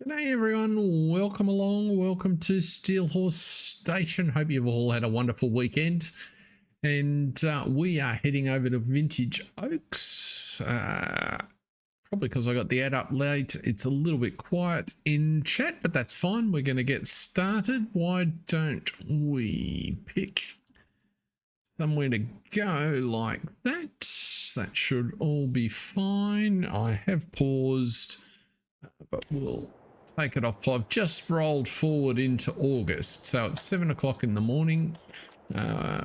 G'day everyone, welcome along, welcome to Steel Horse Station. Hope you've all had a wonderful weekend. And we are heading over to Vintage Oaks. Probably because I got the ad up late, it's a little bit quiet in chat, but that's fine. We're going to get started. Why don't we pick somewhere to go like that? That should all be fine. I have paused, but we'll take it off. I've just rolled forward into August, so it's 7 o'clock in the morning.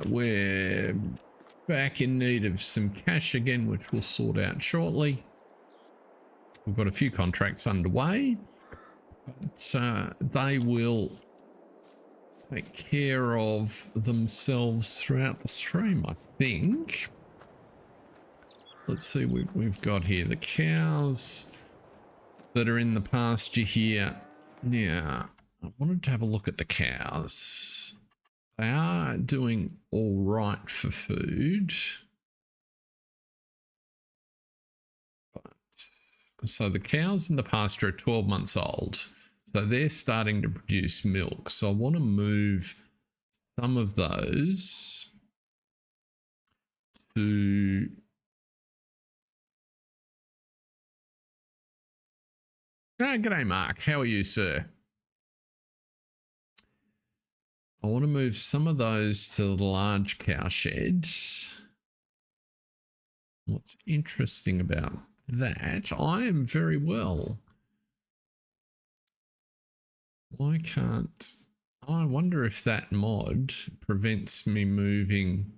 We're back in need of some cash again, which we'll sort out shortly. We've got a few contracts underway, but they will take care of themselves throughout the stream, I think. Let's see what we've got here. The cows that are in the pasture here. Now, I wanted to have a look at the cows. They are doing all right for food. So the cows in the pasture are 12 months old. So they're starting to produce milk. So I want to move some of those to g'day, Mark. How are you, sir? I want to move some of those to the large cow shed. What's interesting about that, I am very well. Why can't... I wonder if that mod prevents me moving.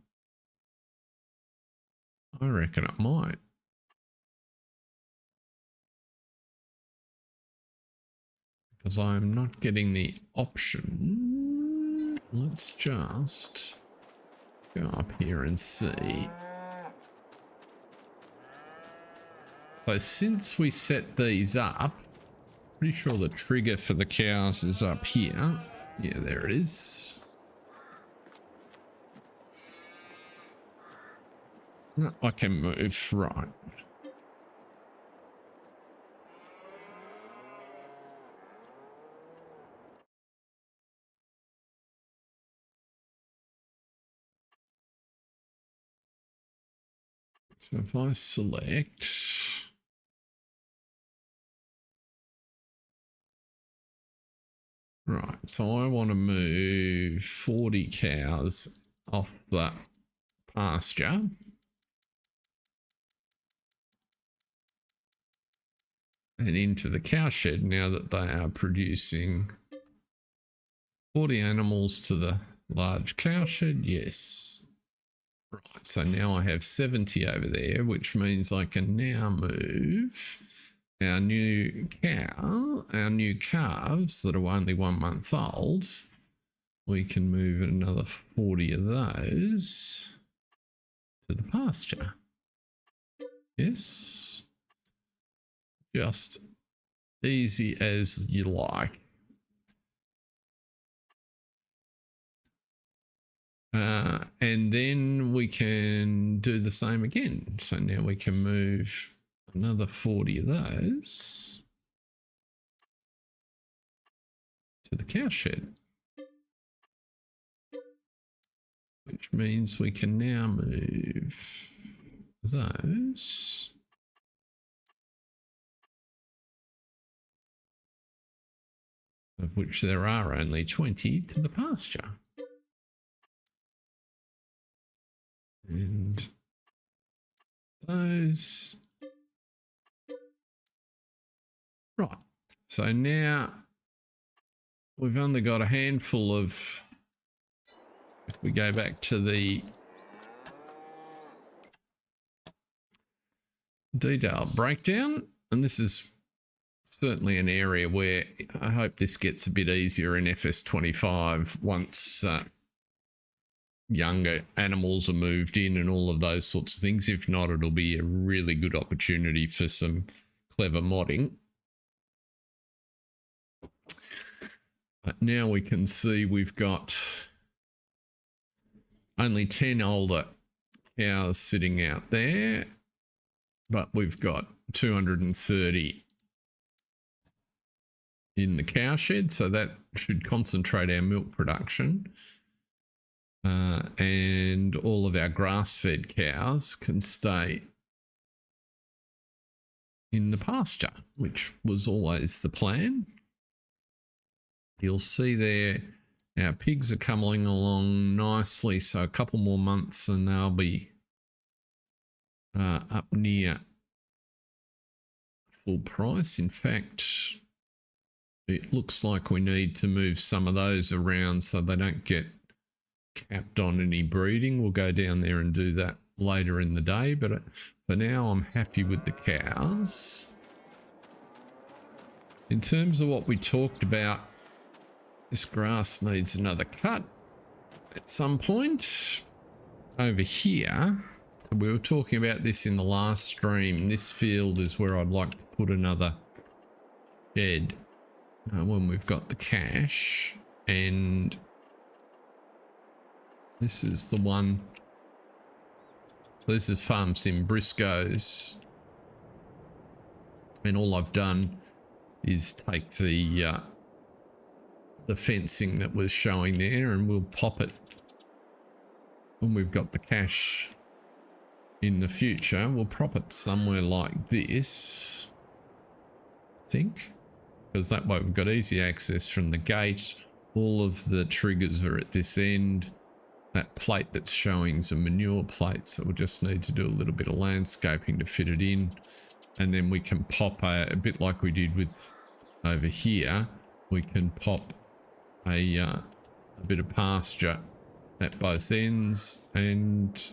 I reckon it might. Because I'm not getting the option. Let's just go up here and see. So since we set these up, pretty sure the trigger for the cows is up here. Yeah, there it is. I can move, right. So if I select, right, so I want to move 40 cows off the pasture. And into the cow shed now that they are producing 40 animals to the large cow shed. Yes. Right, so now I have 70 over there, which means I can now move our new cow, our new calves that are only 1 month old. We can move another 40 of those to the pasture. Yes. Just easy as you like. And then we can do the same again. So now we can move another 40 of those to the cow shed. Which means we can now move those of which there are only 20 to the pasture. And those. Right. So now we've only got a handful of, if we go back to the detailed breakdown, and this is certainly an area where I hope this gets a bit easier in FS25 once younger animals are moved in and all of those sorts of things. If not, it'll be a really good opportunity for some clever modding. But now we can see we've got only 10 older cows sitting out there, but we've got 230 in the cow shed, so that should concentrate our milk production. And all of our grass-fed cows can stay in the pasture, which was always the plan. You'll see there our pigs are coming along nicely, so a couple more months and they'll be up near full price. In fact, it looks like we need to move some of those around so they don't get capped on any breeding. We'll go down there and do that later in the day, but for now I'm happy with the cows. In terms of what we talked about, this grass needs another cut at some point. Over here, we were talking about this in the last stream, this field is where I'd like to put another shed when we've got the cash, and this is the one. This is Farm Sim Brisco's, and all I've done is take the fencing that was showing there, and we'll pop it when we've got the cash in the future. We'll prop it somewhere like this, I think, because that way we've got easy access from the gate. All of the triggers are at this end. That plate that's showing is a manure plate, so we'll just need to do a little bit of landscaping to fit it in, and then we can pop a bit like we did with over here. We can pop a bit of pasture at both ends, and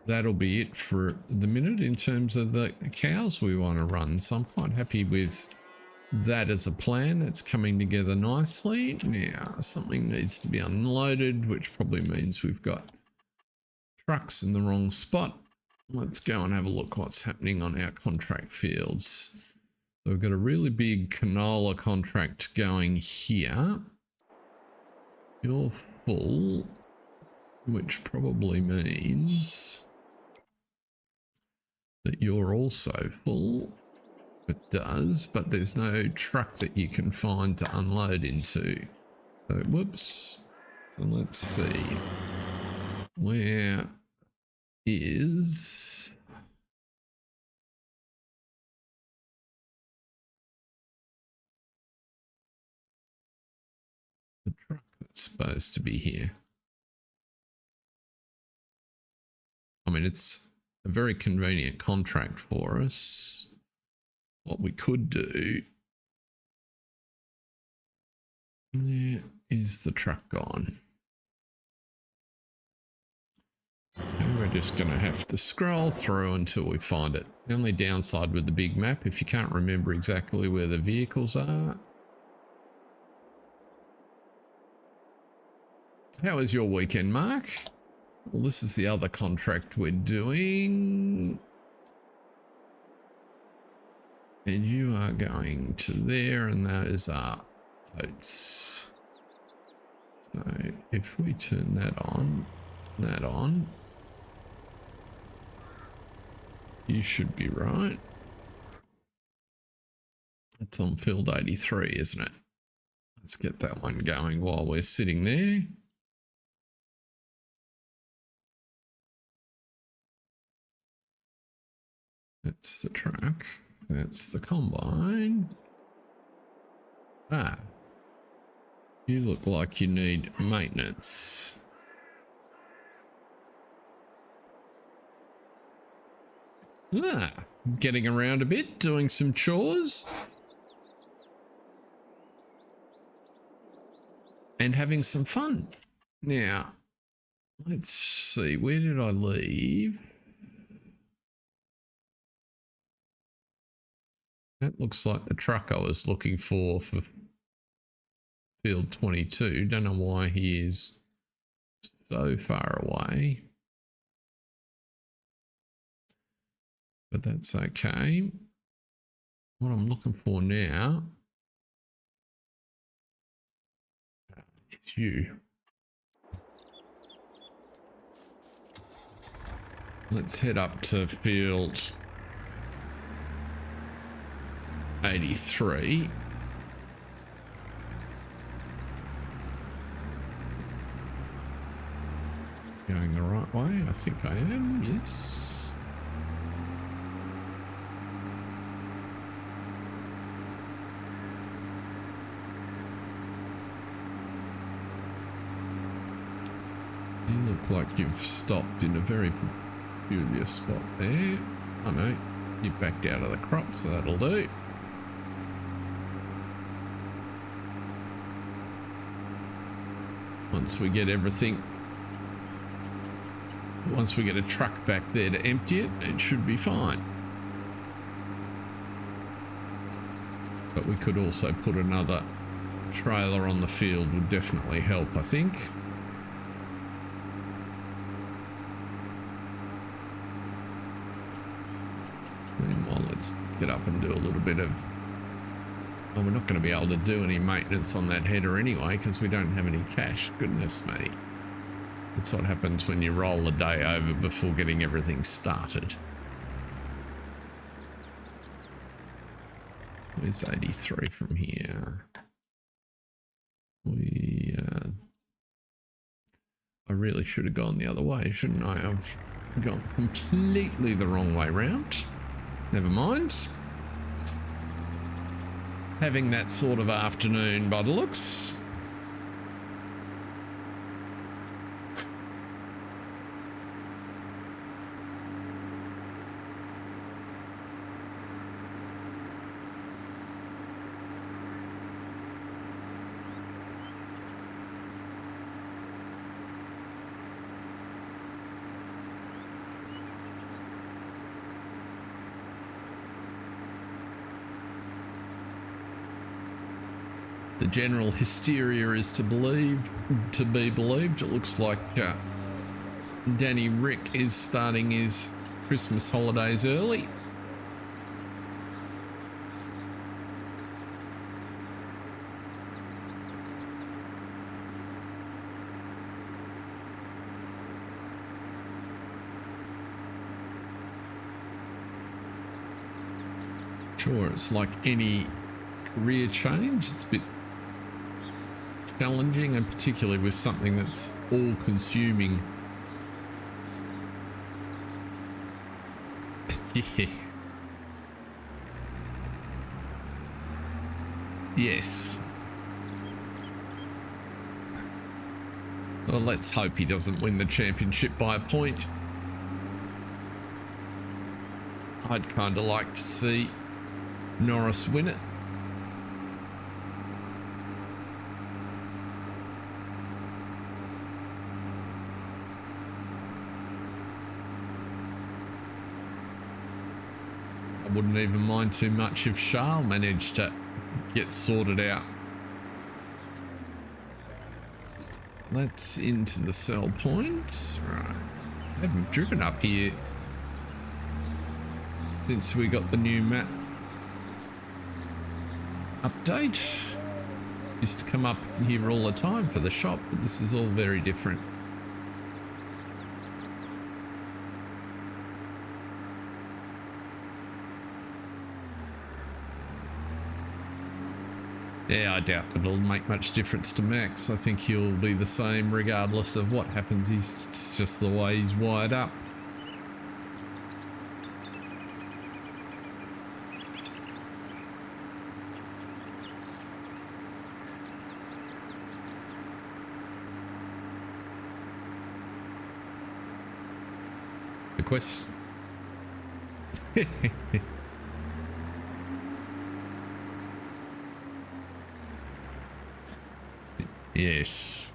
that'll be it for the minute in terms of the cows we want to run. So I'm quite happy with that as a plan. It's coming together nicely. Now something needs to be unloaded, which probably means we've got trucks in the wrong spot. Let's go and have a look what's happening on our contract fields. So we've got a really big canola contract going here. You're full, which probably means that you're also full. It does, but there's no truck that you can find to unload into. So whoops. So let's see. Where is the truck that's supposed to be here? I mean, it's a very convenient contract for us. What we could do, there is the truck gone. Okay, we're just going to have to scroll through until we find it. The only downside with the big map, if you can't remember exactly where the vehicles are. How was your weekend, Mark? Well, this is the other contract we're doing. And you are going to there, and those are oats. So if we turn that on, you should be right. It's on field 83, isn't it? Let's get that one going while we're sitting there. That's the truck. That's the combine. Ah, you look like you need maintenance. Ah, getting around a bit, doing some chores. And having some fun. Now, let's see, where did I leave? That looks like the truck I was looking for field 22. Don't know why he is so far away. But that's okay. What I'm looking for now is you. Let's head up to field 83. Going the right way? I think I am, yes. You look like you've stopped in a very peculiar spot there. Oh no, you've backed out of the crop, so that'll do. Once we get everything, once we get a truck back there to empty it, it should be fine. But we could also put another trailer on the field, would definitely help, I think. Meanwhile, let's get up and do a little bit of... Oh, we're not going to be able to do any maintenance on that header anyway because we don't have any cash. Goodness me. That's what happens when you roll the day over before getting everything started. Where's 83 from here? I really should have gone the other way, shouldn't I? I've gone completely the wrong way round. Never mind. Having that sort of afternoon by the looks. The general hysteria is to be believed. It looks like Danny Rick is starting his Christmas holidays early. Sure, it's like any career change. It's a bit challenging, and particularly with something that's all consuming. Yes. Well, let's hope he doesn't win the championship by a point. I'd kind of like to see Norris win it. I wouldn't even mind too much if Charles managed to get sorted out. Let's into the sell point. Right. I haven't driven up here since we got the new map update. Used to come up here all the time for the shop, but this is all very different. Yeah, I doubt that it'll make much difference to Max. I think he'll be the same regardless of what happens. He's just the way he's wired up. The question... Yes.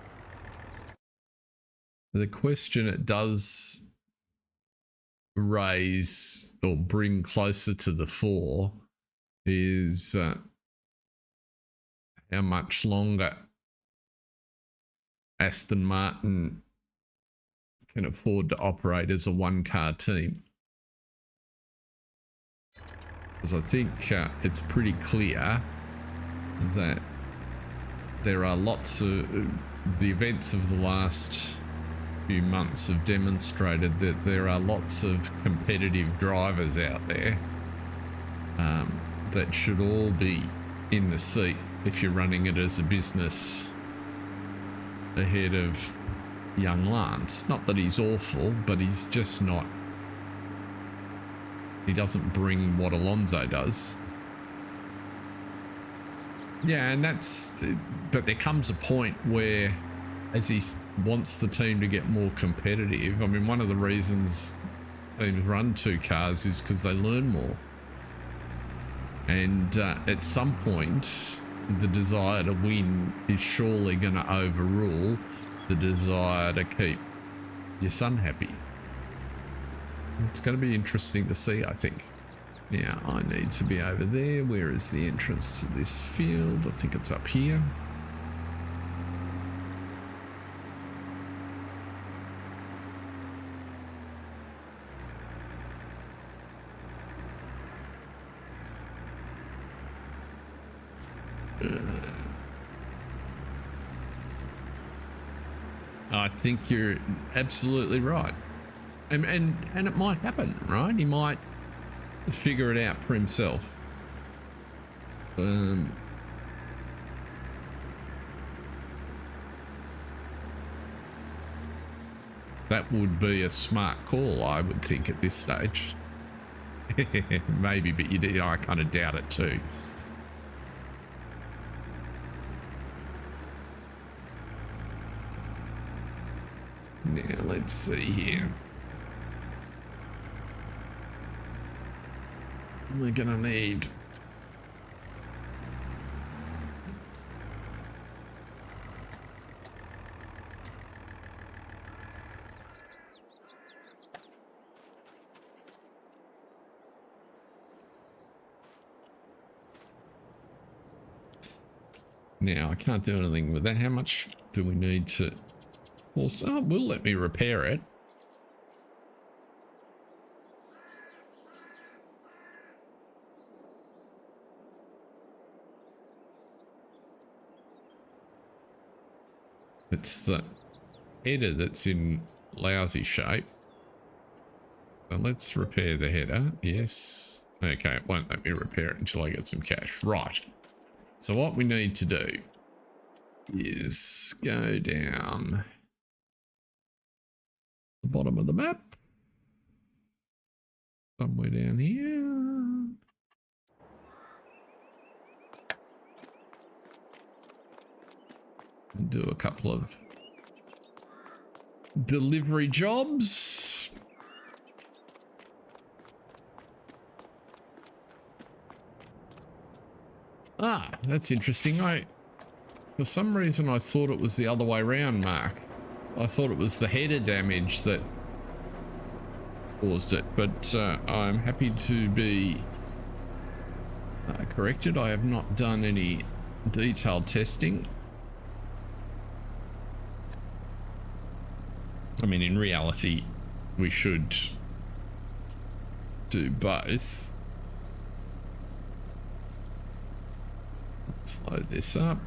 The question it does raise or bring closer to the fore is how much longer Aston Martin can afford to operate as a one-car team. Because I think it's pretty clear that there are lots of the events of the last few months have demonstrated that there are lots of competitive drivers out there that should all be in the seat if you're running it as a business ahead of young Lance. Not that he's awful, but he's just not. He doesn't bring what Alonso does. Yeah, and that's, but there comes a point where, as he wants the team to get more competitive, I mean, one of the reasons teams run two cars is because they learn more. And at some point, the desire to win is surely going to overrule the desire to keep your son happy. It's going to be interesting to see, I think. Now, I need to be over there. Where is the entrance to this field? I think it's up here. I think you're absolutely right. And it might happen, right? He might figure it out for himself. That would be a smart call, I would think, at this stage. Maybe, but I kind of doubt it too. Now, let's see here. We're gonna need now. I can't do anything with that. How much do we need to? Also, will let me repair it. It's the header that's in lousy shape. So let's repair the header. Yes. Okay, it won't let me repair it until I get some cash. Right. So what we need to do is go down the bottom of the map. Somewhere down here. And do a couple of delivery jobs. Ah, that's interesting. For some reason, I thought it was the other way around, Mark. I thought it was the header damage that caused it, but I'm happy to be corrected. I have not done any detailed testing. I mean, in reality, we should do both. Let's load this up.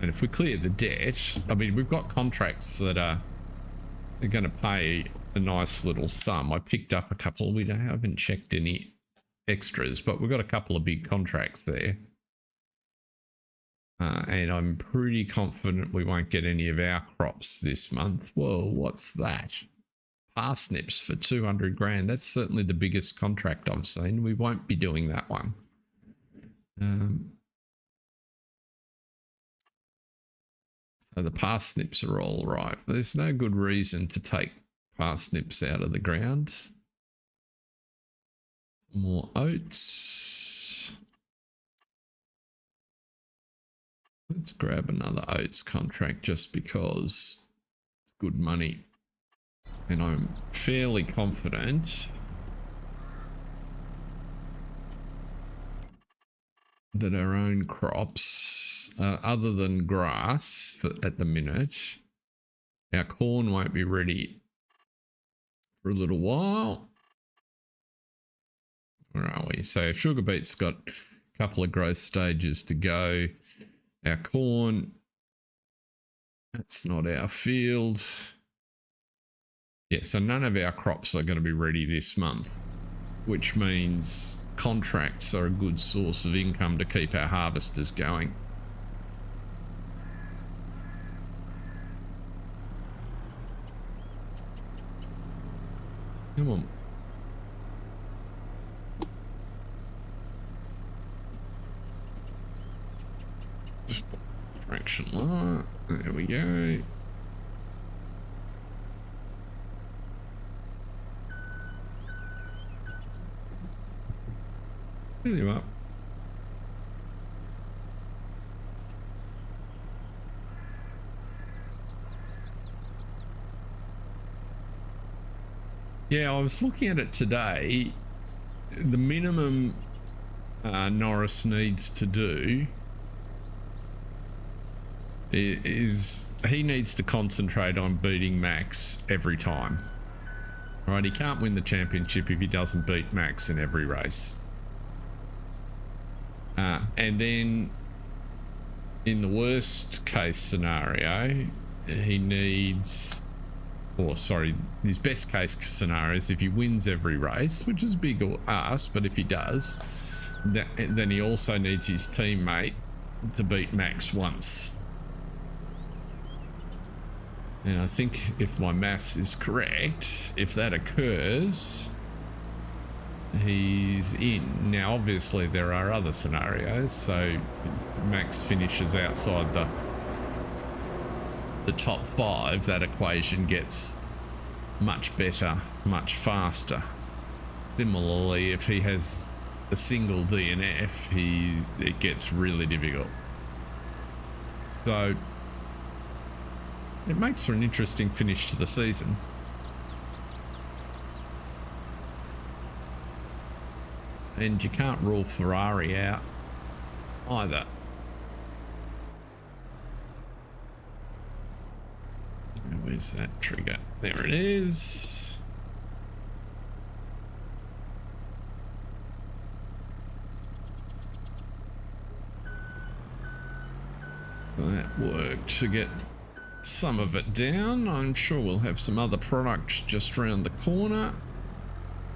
And if we clear the debt, I mean, we've got contracts that are going to pay a nice little sum. I picked up a couple. We haven't checked any extras, but we've got a couple of big contracts there. And I'm pretty confident we won't get any of our crops this month. Whoa, what's that? Parsnips for 200 grand. That's certainly the biggest contract I've seen. We won't be doing that one. So the parsnips are all right. There's no good reason to take parsnips out of the ground. More oats. Let's grab another oats contract just because it's good money. And I'm fairly confident that our own crops, other than grass at the minute, our corn won't be ready for a little while. Where are we? So sugar beet's got a couple of growth stages to go. Our corn, that's not our field. Yeah, so none of our crops are going to be ready this month, which means contracts are a good source of income to keep our harvesters going. Come on. Just fraction lower. There we go. Fill you up. Yeah, I was looking at it today. The minimum Norris needs to do is he needs to concentrate on beating Max every time. Right, he can't win the championship if he doesn't beat Max in every race. And then in the worst case scenario, he needs, or sorry, his best case scenario is if he wins every race, which is a big ask, but if he does, then he also needs his teammate to beat Max once. And I think if my maths is correct, if that occurs, he's in. Now, obviously, there are other scenarios. So Max finishes outside the top 5. That equation gets much better, much faster. Similarly, if he has a single DNF, it gets really difficult. So it makes for an interesting finish to the season. And you can't rule Ferrari out either. Where's that trigger? There it is. So that worked to get some of it down. I'm sure we'll have some other product just around the corner.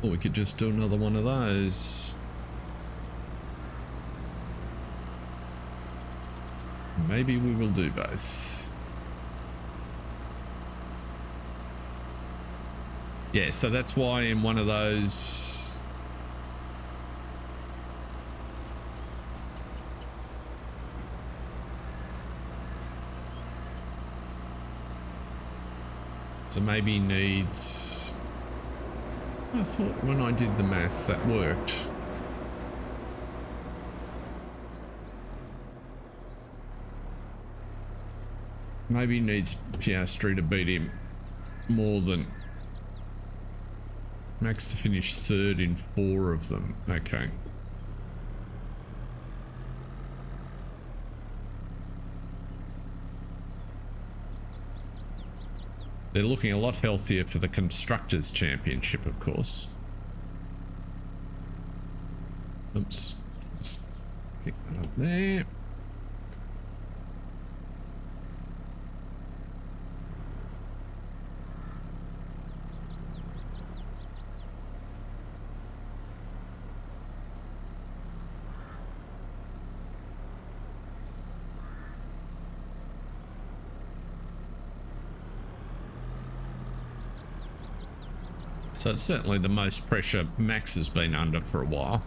Or we could just do another one of those. Maybe we will do both. Yeah, so that's why in one of those... So maybe he needs... I thought when I did the maths that worked. Maybe he needs Piastri to beat him more than Max to finish 3rd in 4 of them. Okay. They're looking a lot healthier for the Constructors' Championship, of course. Oops. Just pick that up there. So it's certainly the most pressure Max has been under for a while.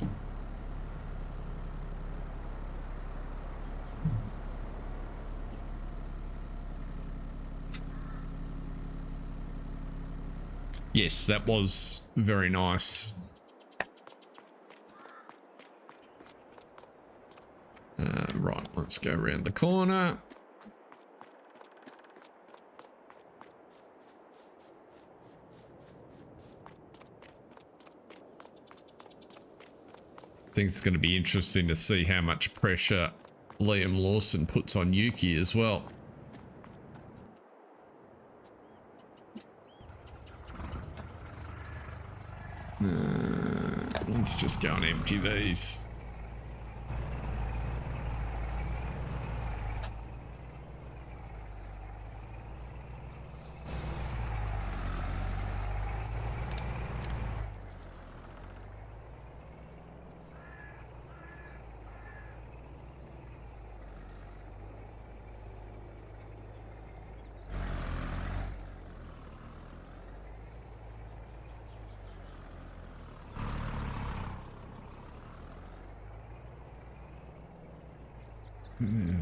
Yes, that was very nice. Right, let's go around the corner. I think it's going to be interesting to see how much pressure Liam Lawson puts on Yuki as well. Let's just go and empty these.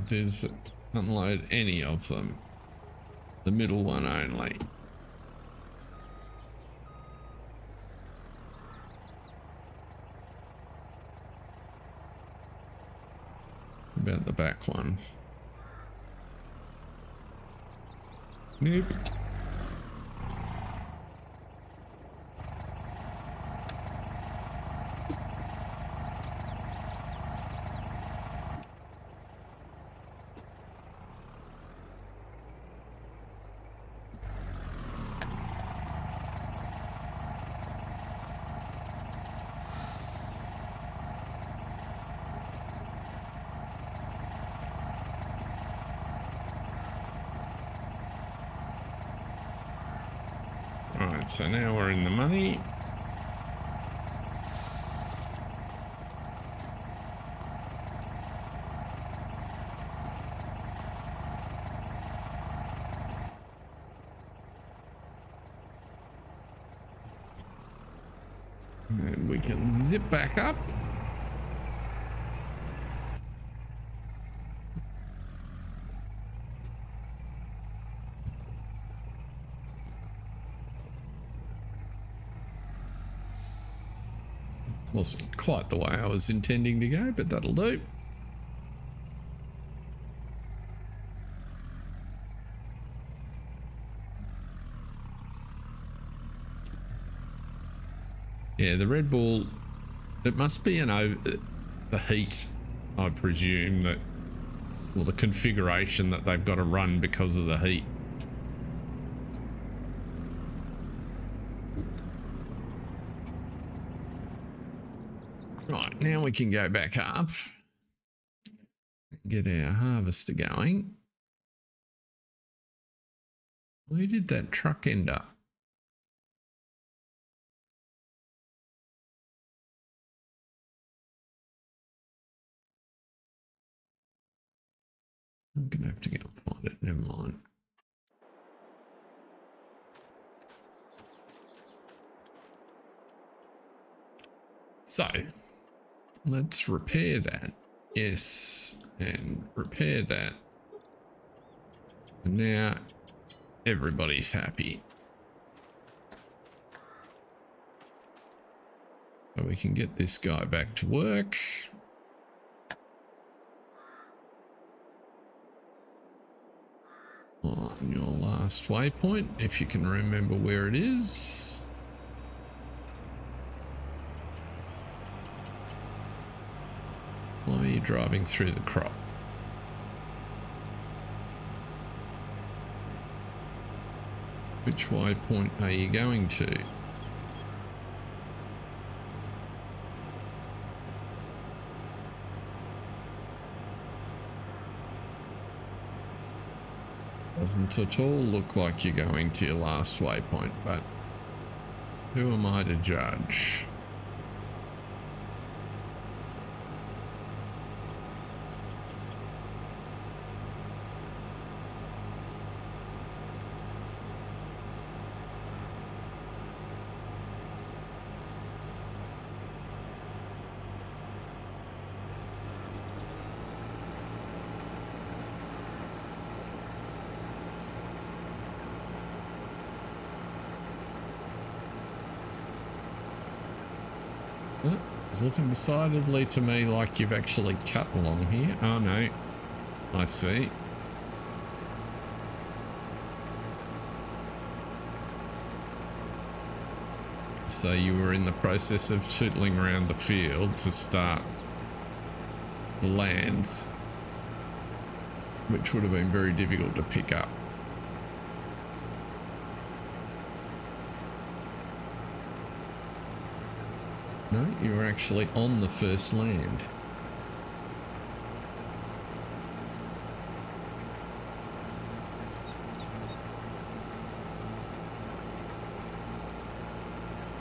Does it unload any of them? The middle one only. About the back one. Nope. Right, so now we're in the money. And we can zip back up. Wasn't quite the way I was intending to go, but that'll do. Yeah, the Red Bull, it must be the heat, I presume, that, or the configuration that they've got to run because of the heat. Right, now we can go back up, get our harvester going. Where did that truck end up? I'm gonna have to go and find it, never mind. So, let's repair that. Yes, and repair that. And now everybody's happy. So we can get this guy back to work. On your last waypoint, if you can remember where it is. Why are you driving through the crop? Which waypoint are you going to? Doesn't at all look like you're going to your last waypoint, but who am I to judge? It's looking decidedly to me like you've actually cut along here. Oh no, I see. So you were in the process of tootling around the field to start the lands, which would have been very difficult to pick up. No, you were actually on the first land.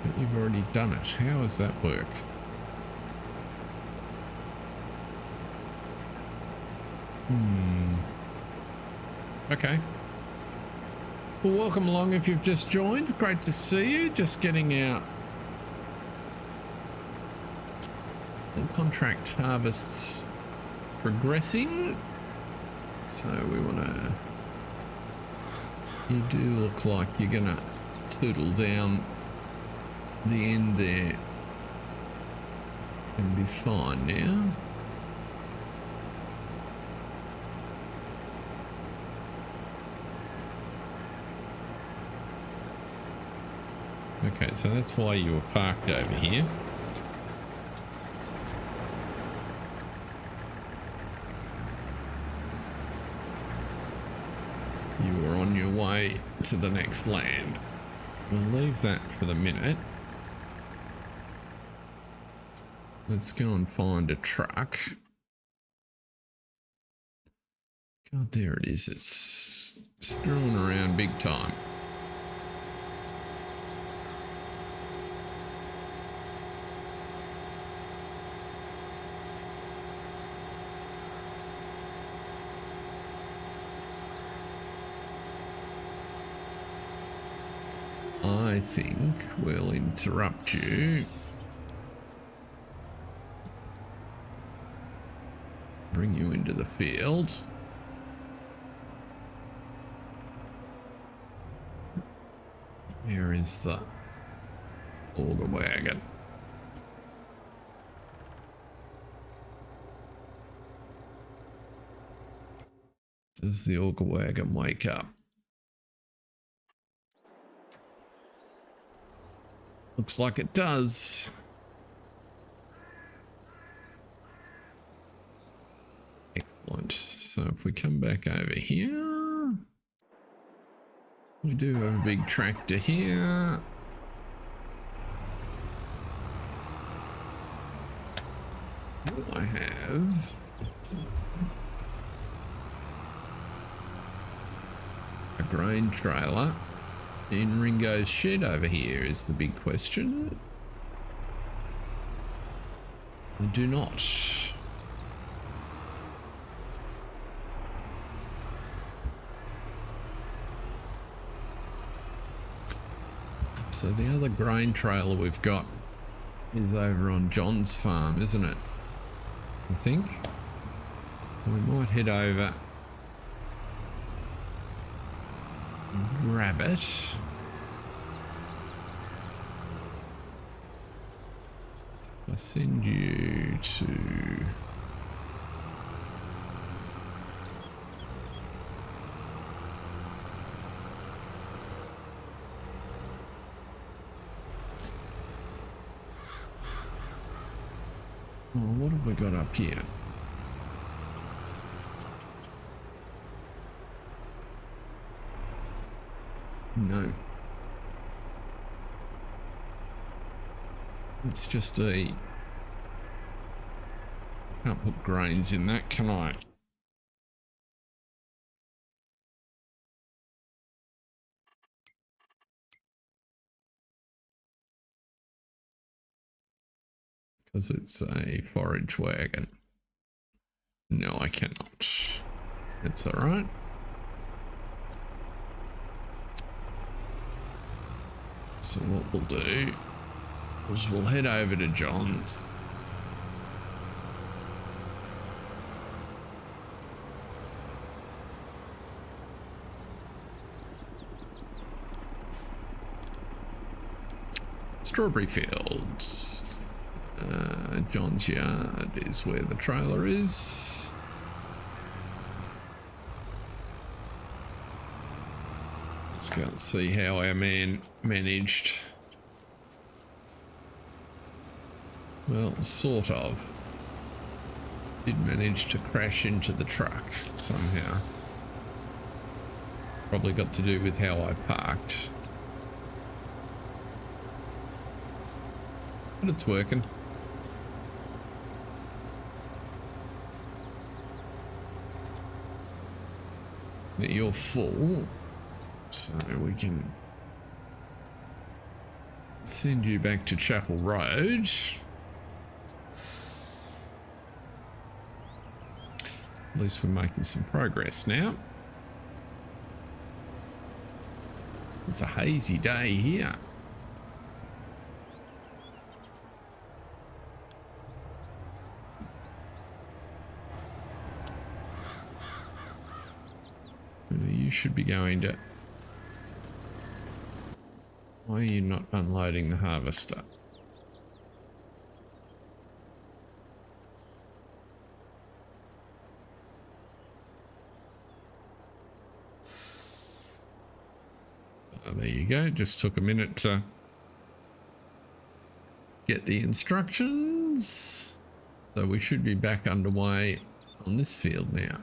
But you've already done it. How does that work? Okay. Well, welcome along if you've just joined. Great to see you. Just getting our contract harvests progressing. So we want to... You do look like you're going to tootle down the end there and be fine now. Okay, so that's why you were parked over here. You were on your way to the next land. We'll leave that for the minute. Let's go and find a truck. God, there it is. It's screwing around big time. I think we'll interrupt you. Bring you into the field. Where is the auger wagon? Does the auger wagon wake up? Looks like it does. Excellent. So if we come back over here, we do have a big tractor here. I have a grain trailer in Ringo's shed over here is the big question. I do not. So the other grain trailer we've got is over on John's farm, isn't it? I think. So we might head over and grab it. I send you to... Oh, what have we got up here? No. It's just a... Can't put grains in that, can I? Because it's a forage wagon. No, I cannot. That's all right. So what we'll do is we'll head over to John's. Strawberry fields. John's yard is where the trailer is. Let's go and see how our man managed. Well, sort of. Did manage to crash into the truck somehow. Probably got to do with how I parked. But it's working. You're full, so we can send you back to Chapel Road. At least we're making some progress now. It's a hazy day here. you should be going to... Why are you not unloading the harvester? Oh, there you go. Just took a minute to get the instructions. So we should be back underway on this field now,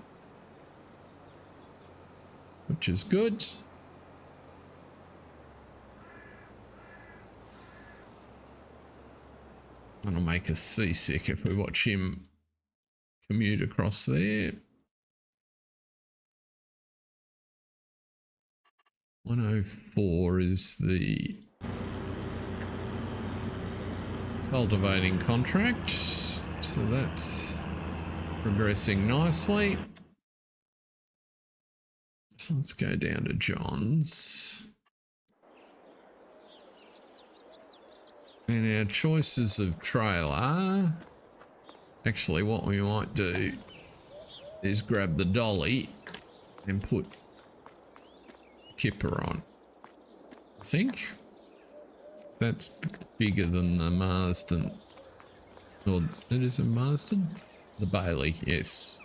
which is good. That'll make us seasick if we watch him commute across there. 104 is the cultivating contract, so that's progressing nicely. So let's go down to John's. And our choices of trailer, actually what we might do is grab the dolly and put Kipper on. I think that's bigger than the Marsden. Or it is a Marsden? The Bailey, yes.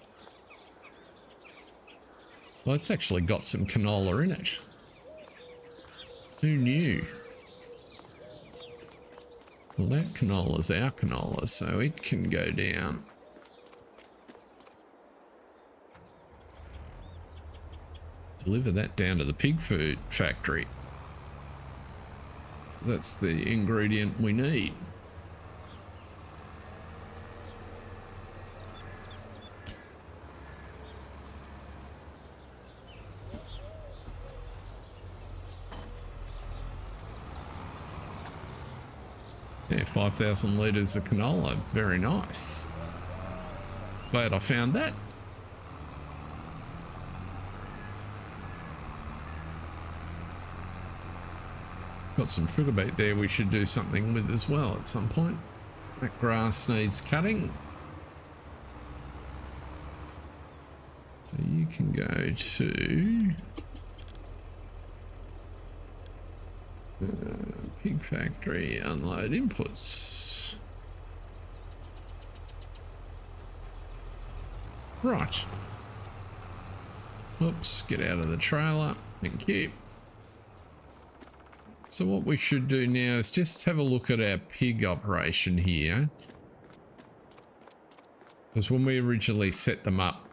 Well, it's actually got some canola in it. Who knew? Well, that canola's our canola, so it can go down. Deliver that down to the pig food factory. That's the ingredient we need. Yeah, 5,000 litres of canola. Very nice. Glad I found that. Got some sugar beet there we should do something with as well at some point. That grass needs cutting. So you can go to pig factory, unload inputs. Right. Oops, get out of the trailer. Thank you. So what we should do now is just have a look at our pig operation here. Because when we originally set them up,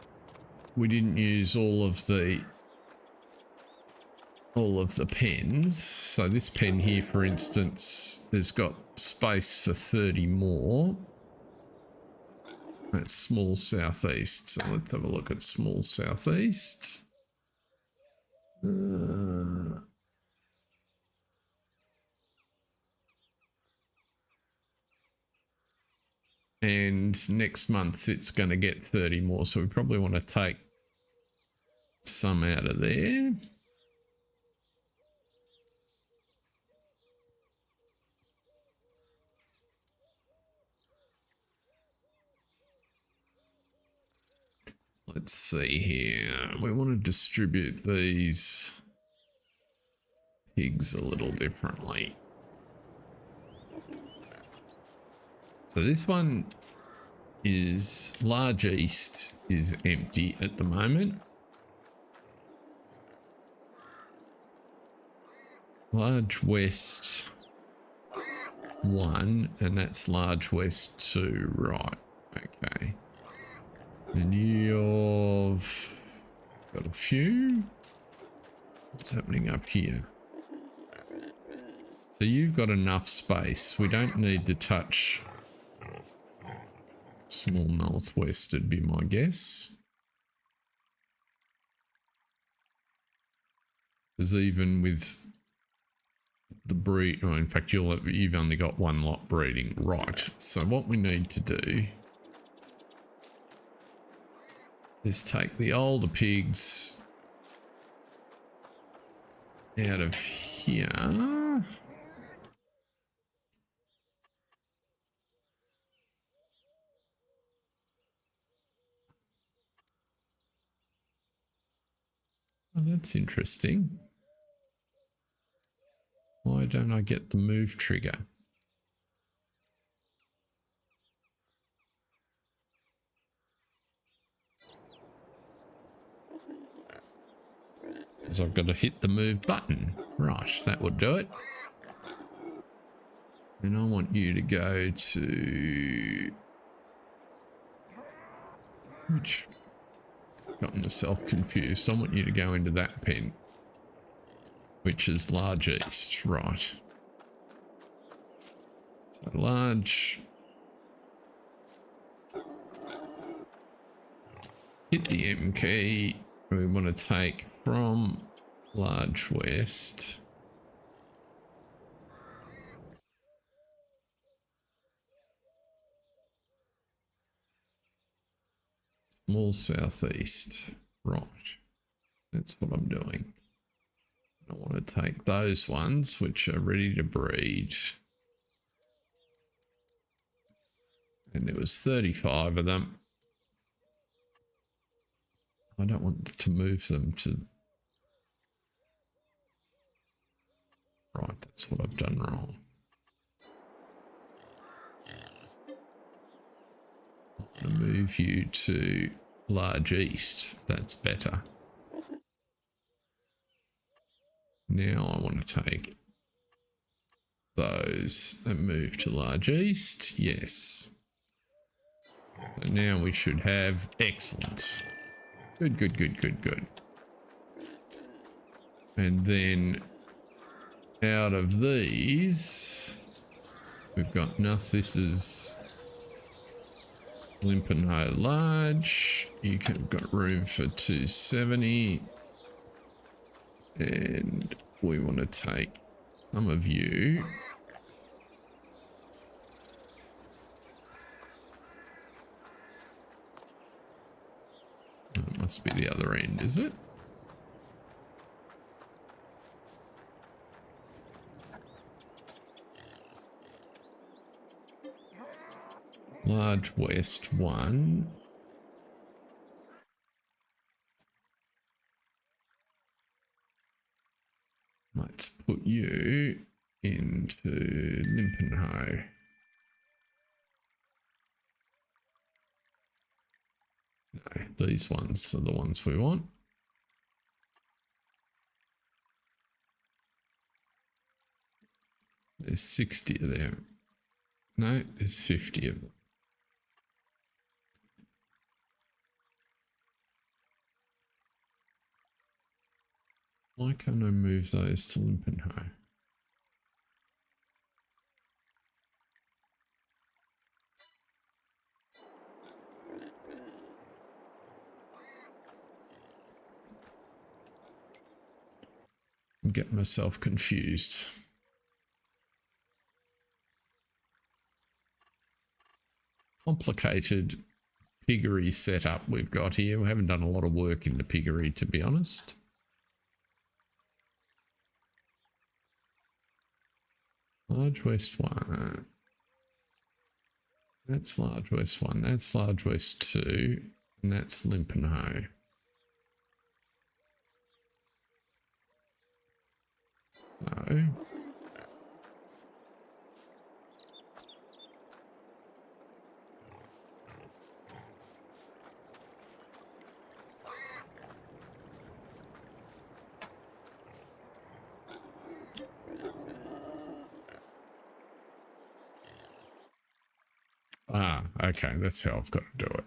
we didn't use all of the pens. So this pen here, for instance, has got space for 30 more. That's small southeast. So let's have a look at small southeast. And next month it's going to get 30 more, so we probably want to take some out of there. Let's see here. We want to distribute these pigs a little differently. So this one is large east is empty at the moment. Large west 1, and that's large west 2, right? Okay. And you've got a few. What's happening up here? So you've got enough space. We don't need to touch small northwest, would be my guess. Because even with the breed, oh, in fact, you've only got one lot breeding, right? So what we need to do is take the older pigs out of here. Oh, that's interesting. Why don't I get the move trigger? Because I've got to hit the move button. Right, that would do it. And I want you to go to... Which... Got myself confused. I want you to go into that pen. Which is large east. Right. So large... Hit the M key. We want to take from large west. Small southeast. Right. That's what I'm doing. I want to take those ones which are ready to breed. And there was 35 of them. I don't want to move them to... Right, that's what I've done wrong. I'm going to move you to large east. That's better. Now I want to take those and move to large east. Yes. So now we should have excellent. Good, good, good, good, good. And then out of these, we've got enough. This is Limpenhoe large. You can have got room for 270. And we want to take some of you. It must be the other end, is it? Large west 1. Let's put you into Limpenhoe. No, these ones are the ones we want. There's 60 of them. No, there's 50 of them. Why can't I move those to Limpenhoe? I'm getting myself confused. Complicated piggery setup we've got here. We haven't done a lot of work in the piggery, to be honest. Large West 1. That's Large West 1. That's Large West 2. And that's Limpenhoe. No. Ah, okay, that's how I've got to do it.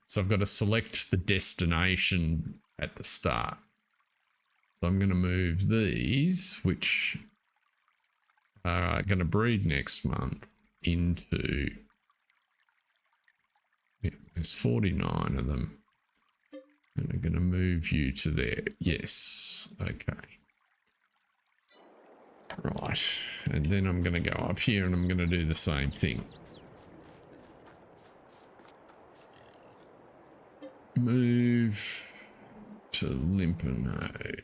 So I've got to select the destination at the start. So I'm going to move these, which are going to breed next month, into... Yeah, there's 49 of them. And I'm going to move you to there. Yes, okay. Right, and then I'm going to go up here and I'm going to do the same thing. Move to Limpenhoe.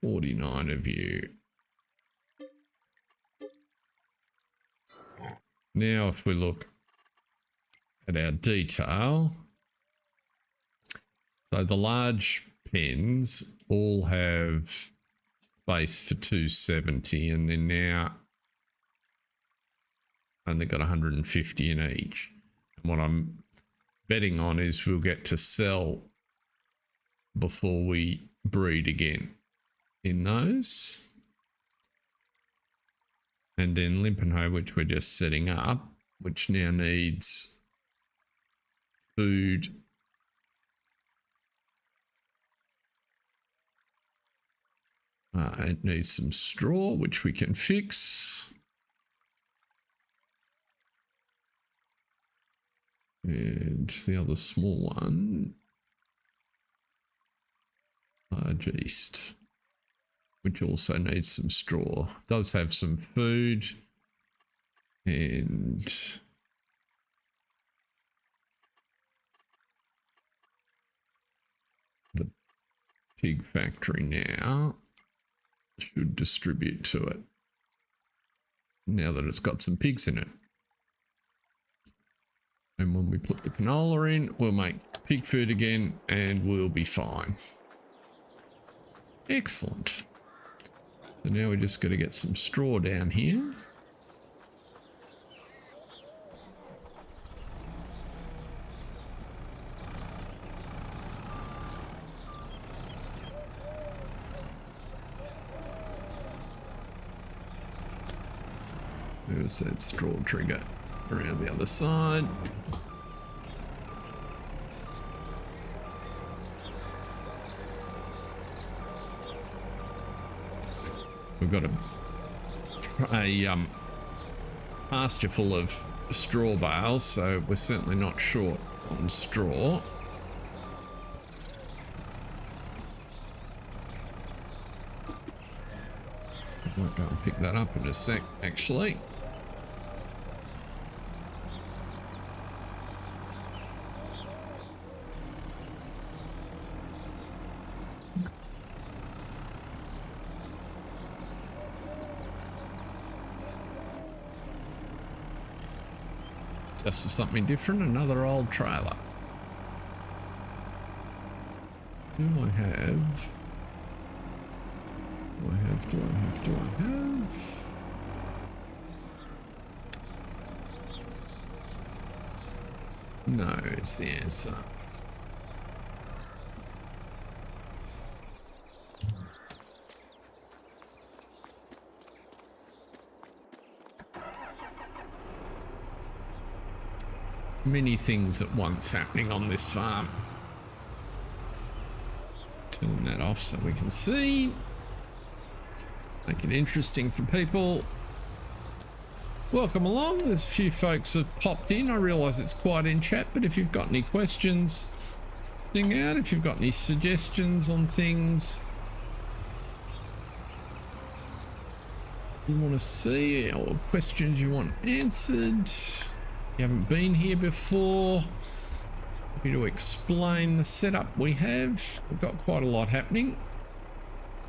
49 of you. Now if we look at our detail, so the large pens all have space for 270, and they're now only got 150 in each. And what I'm betting on is we'll get to sell before we breed again in those. And then Limpenhoe, which we're just setting up, which now needs food. It needs some straw, which we can fix. And the other small one, large east, which also needs some straw. Does have some food and the pig factory now should distribute to it now that it's got some pigs in it. And when we put the canola in, we'll make pig food again and we'll be fine. Excellent. So now we're just going to get some straw down here. There's that straw trigger around the other side. We've got a pasture full of straw bales, so we're certainly not short on straw. I might go and pick that up in a sec, actually. Just for something different, another old trailer. Do I have? Do I have? No is the answer. Many things at once happening on this farm. Turn that off so we can see. Make it interesting for people. Welcome along. There's a few folks have popped in. I realise it's quiet in chat, but if you've got any questions, sing out. If you've got any suggestions on things you want to see or questions you want answered, you haven't been here before, happy to explain the setup we have. We've got quite a lot happening.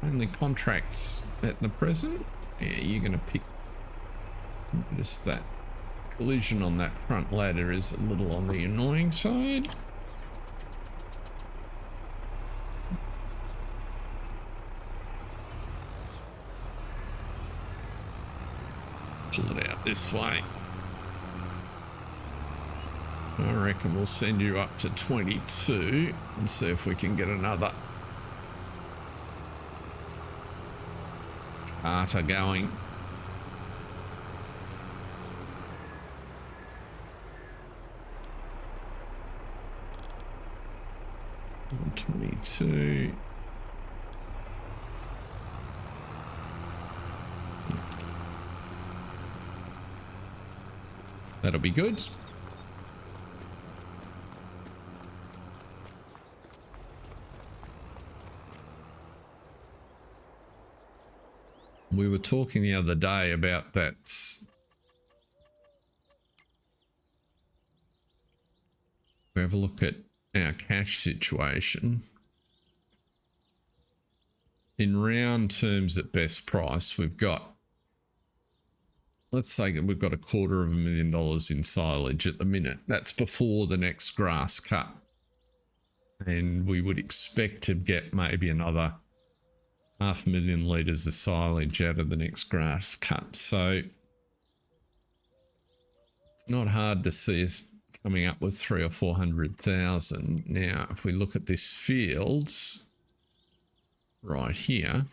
Only contracts at the present. Yeah, you're going to pick. Notice that collision on that front ladder is a little on the annoying side. Pull it out this way. I reckon we'll send you up to 22 and see if we can get another carter going. On 22. That'll be good. We were talking the other day about that. We have a look at our cash situation. In round terms at best price, we've got, let's say that we've got $250,000 in silage at the minute. That's before the next grass cut. and we would expect to get maybe another 500,000 litres of silage out of the next grass cut. So it's not hard to see us coming up with 300,000 or 400,000. Now, if we look at this field right here,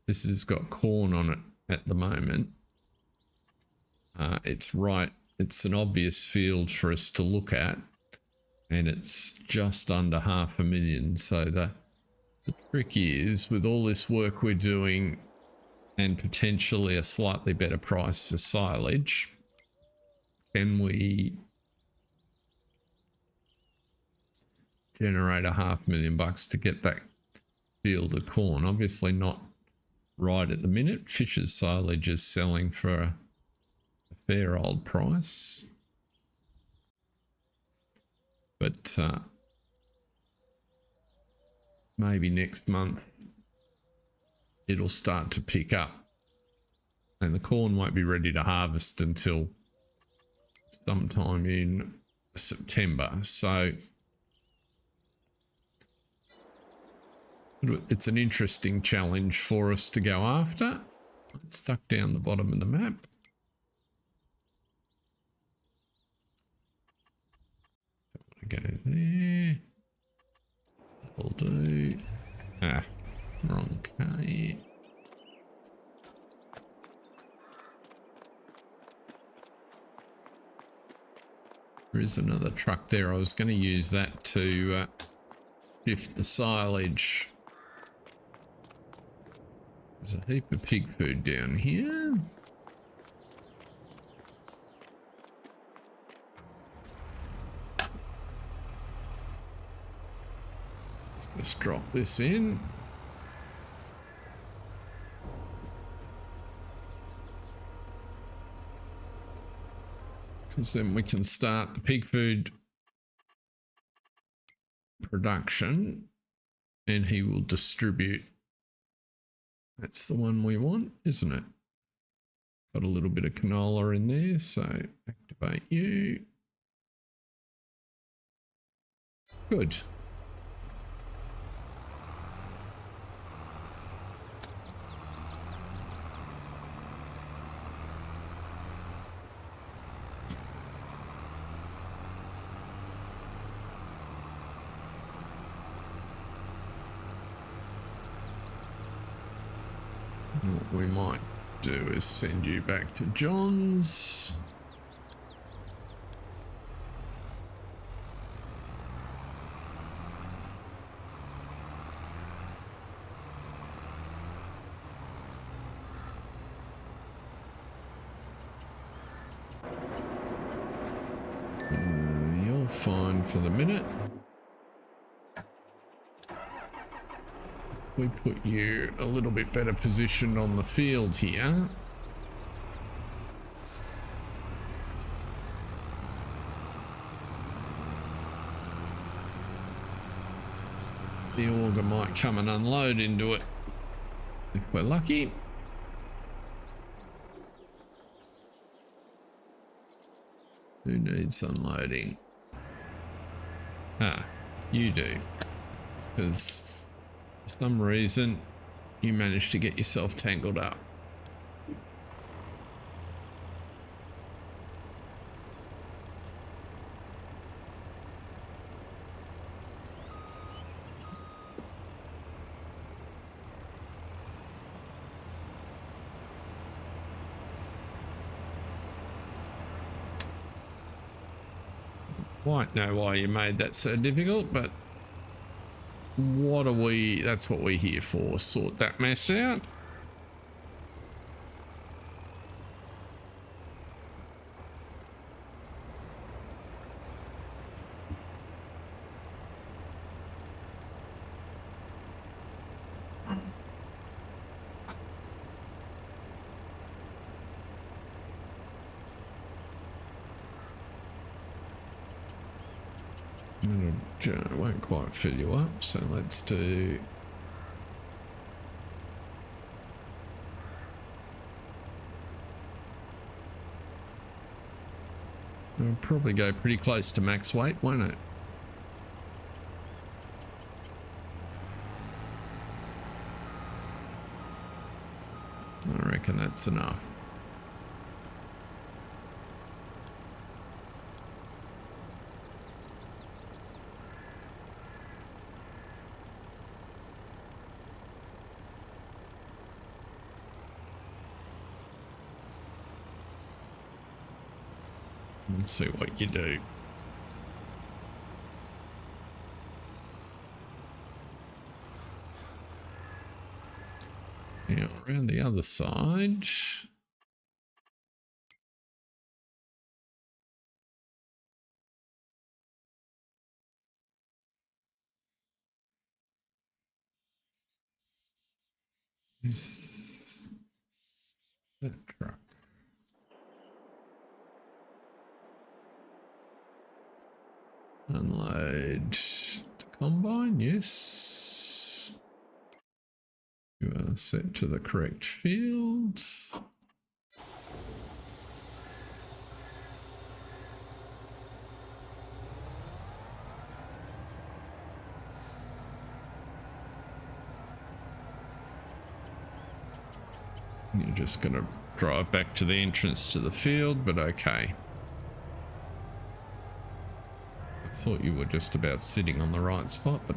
this has got corn on it at the moment. It's an obvious field for us to look at, and it's just under 500,000. So the trick is, with all this work we're doing and potentially a slightly better price for silage, can we generate $500,000 to get that field of corn? Obviously not right at the minute. Fisher's silage is selling for a fair old price, but maybe next month it'll start to pick up, and the corn won't be ready to harvest until sometime in September. So it's an interesting challenge for us to go after. It's stuck down the bottom of the map. Don't want to go there. That'll do. Ah, wrong K. There is another truck there. I was going to use that to shift the silage. There's a heap of pig food down here. Let's drop this in. Because then we can start the pig food production, and he will distribute. That's the one we want, isn't it? Got a little bit of canola in there, so activate you. Good. What we might do is send you back to John's. You're fine for the minute. We put you a little bit better positioned on the field here. The auger might come and unload into it if we're lucky. Who needs unloading? Ah, you do. Because for some reason you managed to get yourself tangled up. Quite know why you made that so difficult, but what are we, that's what we're here for, sort that mess out. It won't quite fill you up, so let's do it'll probably go pretty close to max weight, won't it? reckon that's enough. Let's see what you do. Now around the other side. Is that truck? Unload the combine, yes. You are set to the correct field. You're just going to drive back to the entrance to the field, but okay. I thought you were just about sitting on the right spot, but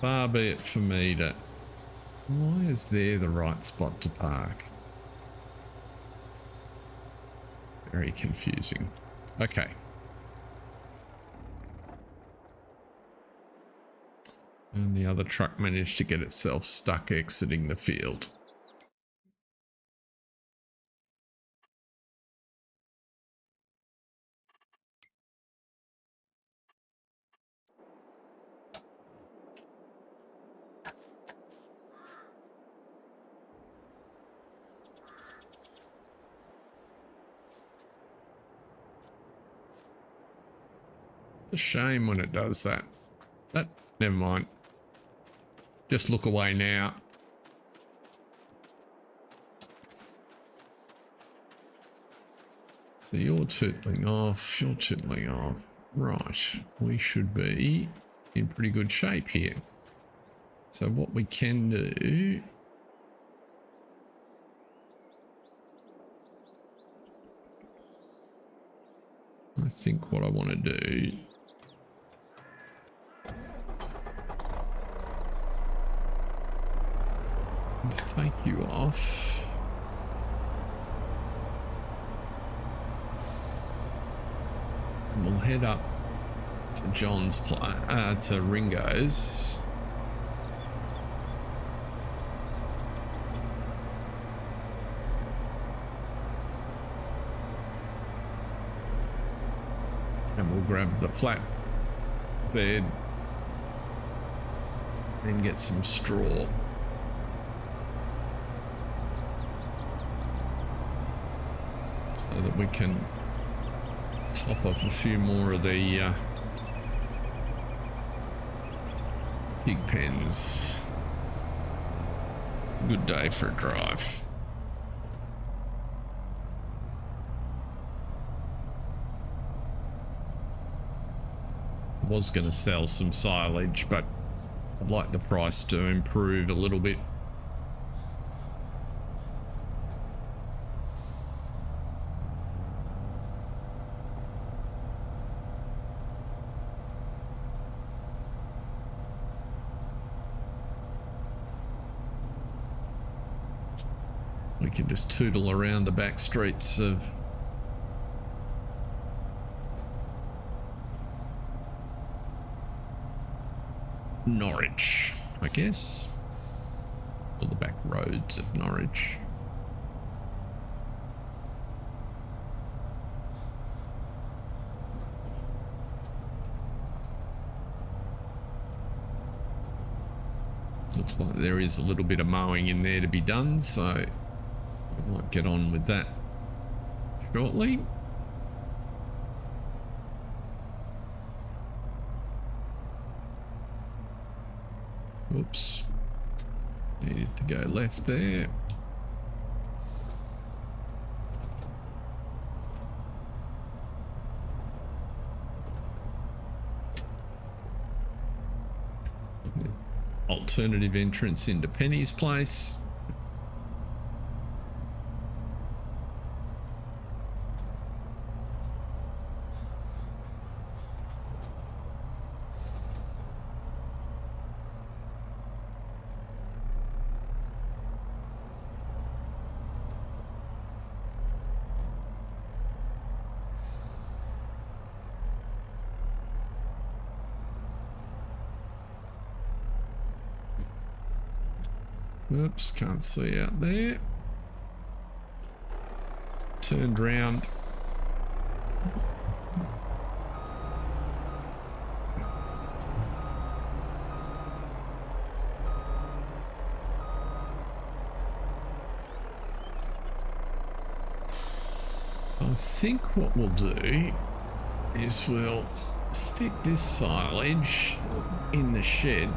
far be it for me to... Why is there the right spot to park? Very confusing. Okay. And the other truck managed to get itself stuck exiting the field. A shame when it does that. But never mind. Just look away now. So you're tootling off, you're tootling off. Right, we should be in pretty good shape here. So what we can do... I think what I want to do... Let's take you off. And we'll head up to John's to Ringo's. And we'll grab the flat bed and get some straw. So that we can top off a few more of the pig pens. It's a good day for a drive. I was going to sell some silage, but I'd like the price to improve a little bit. We can just tootle around the back streets of Norwich, I guess, or the back roads of Norwich. Looks like there is a little bit of mowing in there to be done, so we might get on with that shortly. Oops, needed to go left there. Alternative entrance into Penny's place. Oops, can't see out there. Turned round. So I think what we'll do is we'll stick this silage in the shed.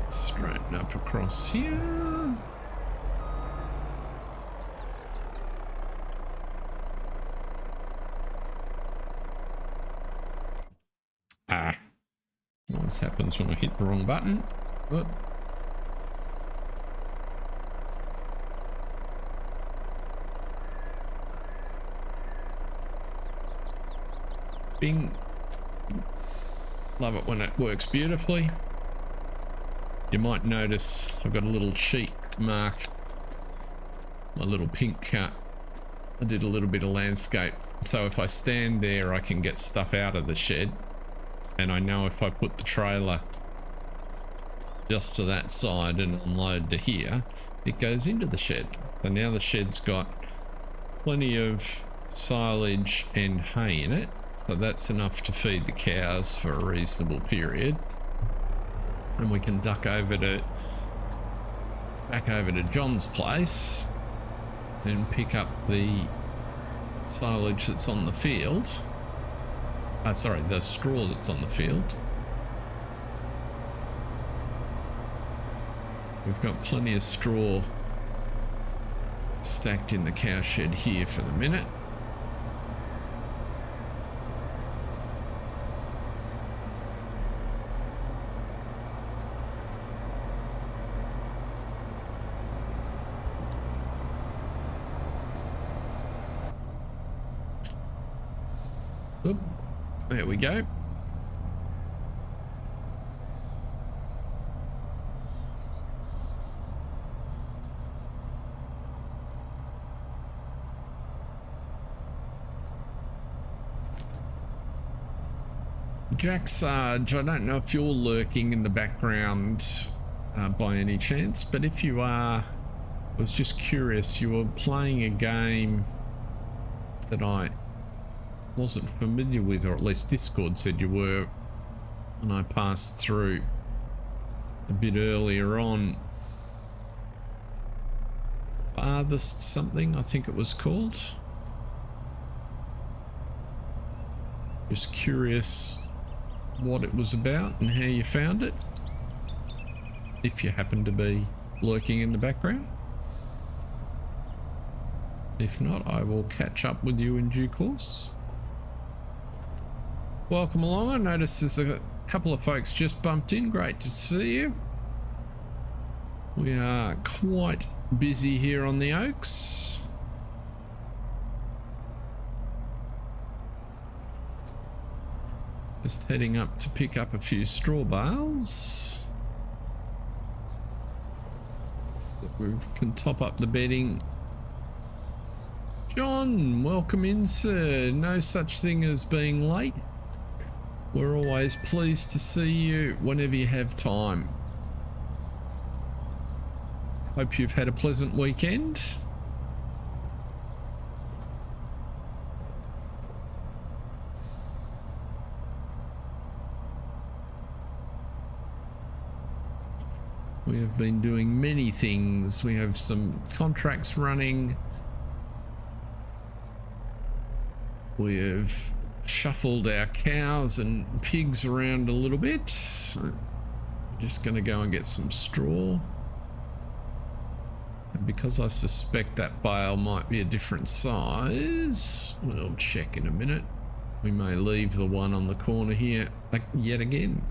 Straighten up across here. Always happens when I hit the wrong button. Oop. Bing. Love it when it works beautifully. You might notice I've got a little cheat mark, my little pink cut. I did a little bit of landscape. So if I stand there, I can get stuff out of the shed. And I know if I put the trailer just to that side and unload to here, it goes into the shed. So now the shed's got plenty of silage and hay in it. So that's enough to feed the cows for a reasonable period. And we can duck over to back over to John's place and pick up the silage that's on the field. Sorry, the straw that's on the field. We've got plenty of straw stacked in the cow shed here for the minute. Oop, there we go. Jack Sarge, I don't know if you're lurking in the background by any chance, but if you are, I was just curious. You were playing a game that I wasn't familiar with, or at least Discord said you were, and I passed through a bit earlier on. Farthest something, I think it was called. Just curious what it was about and how you found it, if you happen to be lurking in the background. If not, I will catch up with you in due course. Welcome along. I noticed there's a couple of folks just bumped in. Great to see you. We are quite busy here on the Oaks. Just heading up to pick up a few straw bales. We can top up the bedding. John, welcome in, sir. No such thing as being late. We're always pleased to see you whenever you have time. Hope you've had a pleasant weekend. We have been doing many things. We have some contracts running. We have shuffled our cows and pigs around a little bit. So I'm just going to go and get some straw. And because I suspect that bale might be a different size, we'll check in a minute. We may leave the one on the corner here yet again.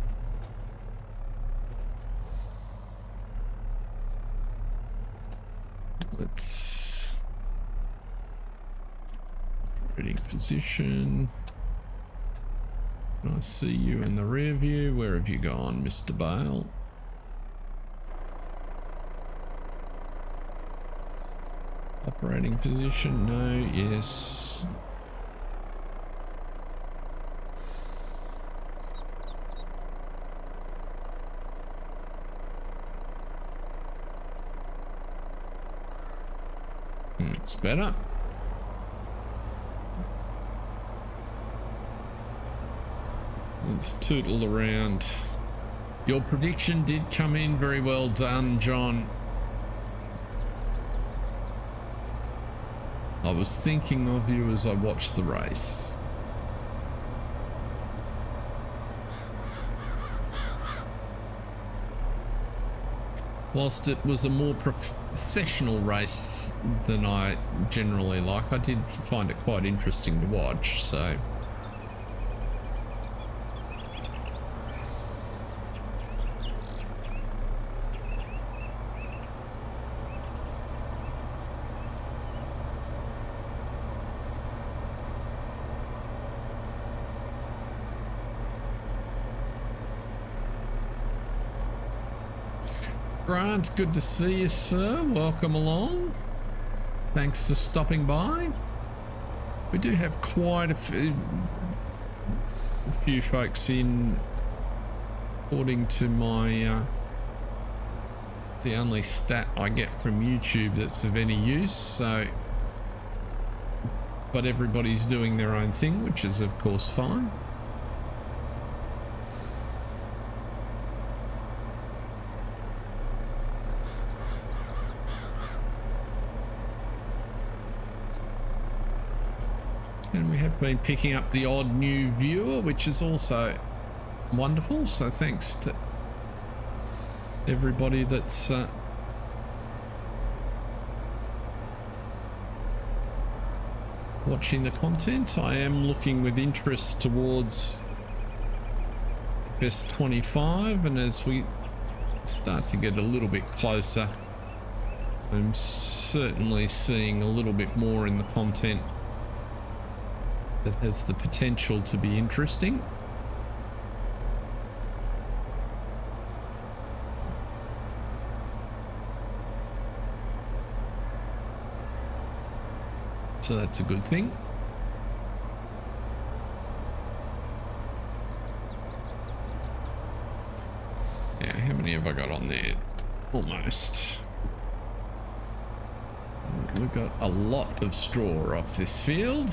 Reading position. Can I see you in the rear view? Where have you gone, Mr. Bale? Operating position, no, yes. It's better. Let's tootle around. Your prediction did come in. Very well done, John. I was thinking of you as I watched the race. Whilst it was a more processional race than I generally like, I did find it quite interesting to watch, so... Grant, good to see you, sir. Welcome along. Thanks for stopping by. We do have quite a few folks in, according to my the only stat I get from YouTube that's of any use. So, but everybody's doing their own thing, which is of course fine. And we have been picking up the odd new viewer, which is also wonderful. So thanks to everybody that's watching the content. I am looking with interest towards best 25, and as we start to get a little bit closer, I'm certainly seeing a little bit more in the content that has the potential to be interesting. So that's a good thing. Yeah, how many have I got on there? Almost. We've got a lot of straw off this field.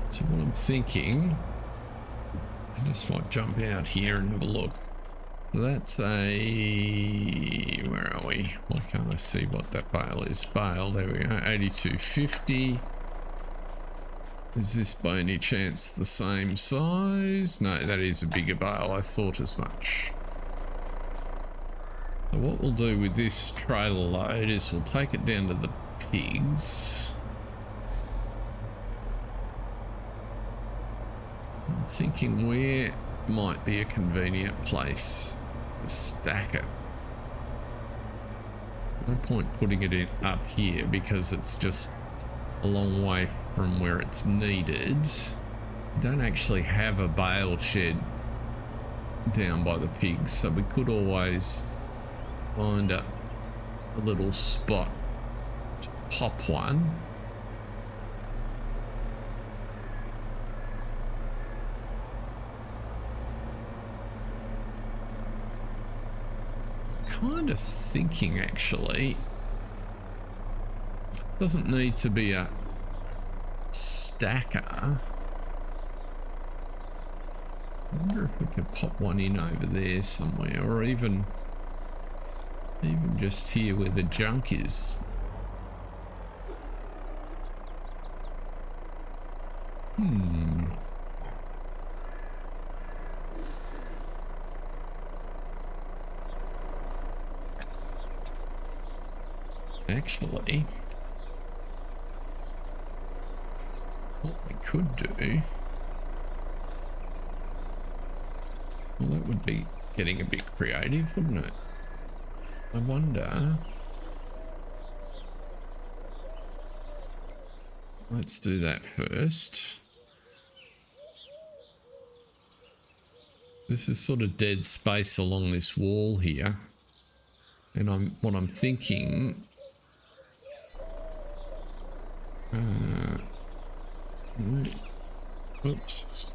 So what I'm thinking, I just might jump out here and have a look. So that's a, where are we? Why can't I see what that bale is? Bale, there we go, 8250. Is this by any chance the same size? No, that is a bigger bale. I thought as much. So what we'll do with this trailer load is we'll take it down to the pigs. I'm thinking where might be a convenient place to stack it. No point putting it in up here because it's just a long way from where it's needed. We don't actually have a bale shed down by the pigs, so we could always find a little spot to pop one. Kind of thinking actually doesn't need to be a stacker. I wonder if we could pop one in over there somewhere, or even just here where the junk is. Actually, could do, well, that would be getting a bit creative, wouldn't it? I wonder. Let's do that first. This is sort of dead space along this wall here. And what I'm thinking, oops.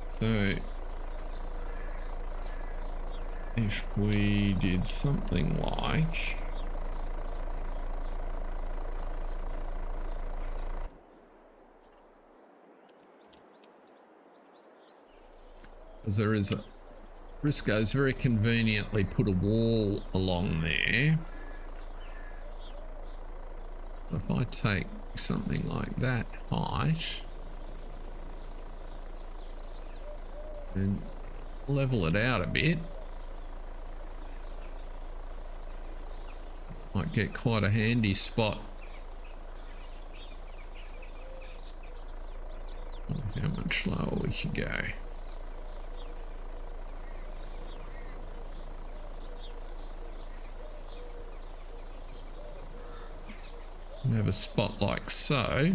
So if we did something like, because there is a, Brisco's very conveniently put a wall along there. If I take something like that height and level it out a bit, might get quite a handy spot. How much lower we can go. And have a spot like so.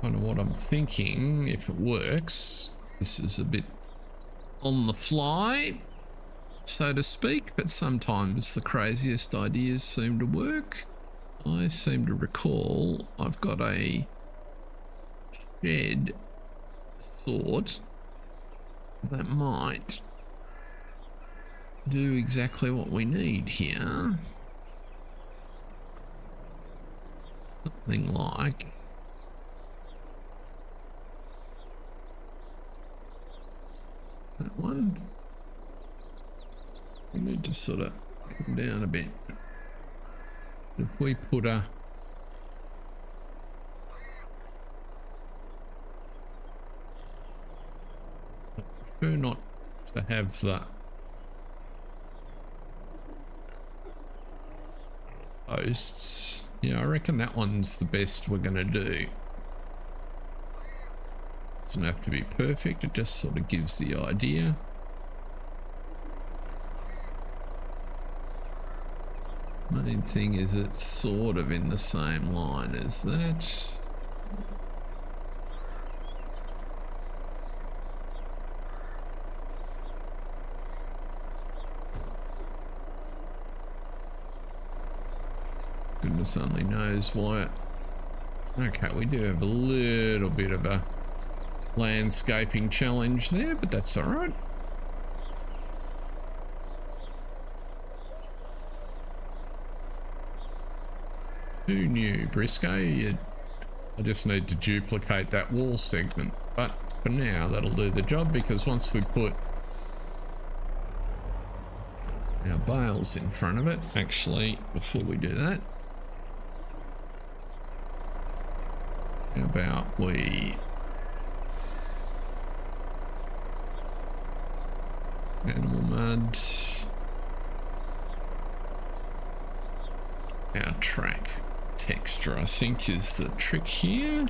Kind of what I'm thinking, if it works. This is a bit on the fly, so to speak, but sometimes the craziest ideas seem to work. I seem to recall I've got a shed thought that might do exactly what we need here. Something like that one. We need to sort of come down a bit. If we put a prefer not to have the posts. Yeah, I reckon that one's the best we're gonna do. Doesn't have to be perfect, it just sort of gives the idea. Main thing is it's sort of in the same line as that. Goodness only knows why it... Okay, we do have a little bit of a landscaping challenge there, but that's all right. Who knew, Brisco? I just need to duplicate that wall segment, but for now that'll do the job, because once we put our bales in front of it, actually, before we do that, how about we animal mud, our track texture, I think, is the trick here.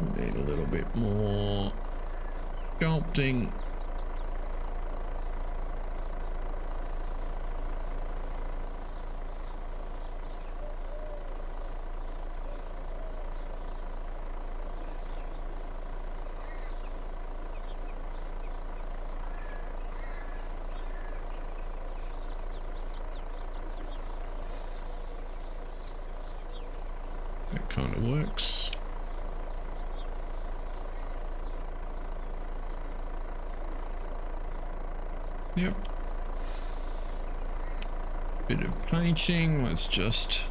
We need a little bit more sculpting. That kind of works. Yep. Bit of painting. Let's just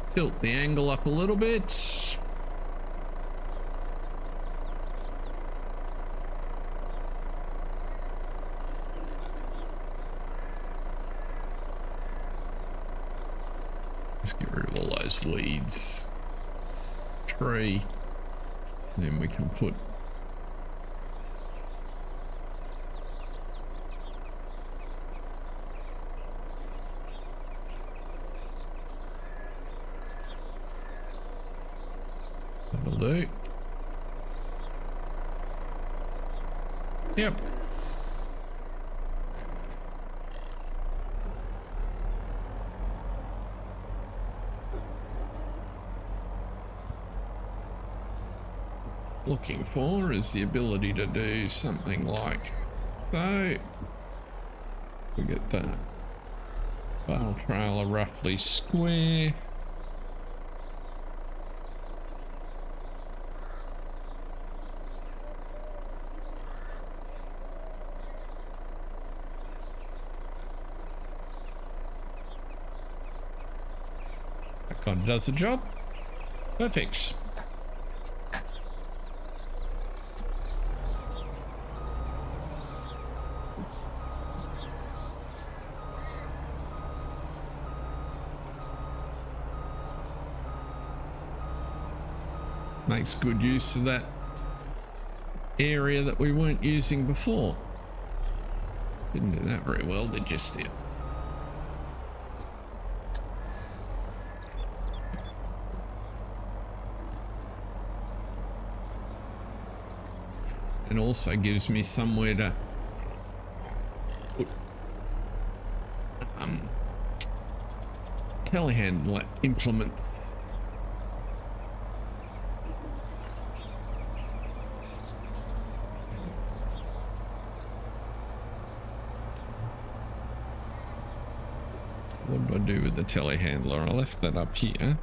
tilt the angle up a little bit. Let's get rid of all those weeds. Tree. Then we can put that'll do. Yep. Looking for is the ability to do something like so. We get the bale trailer roughly square. That kind of does the job. Perfect. Makes good use of that area that we weren't using before. Didn't do that very well, did you, Steel? And also gives me somewhere to put telehandler implements. What do I do with the telehandler? I left that up here.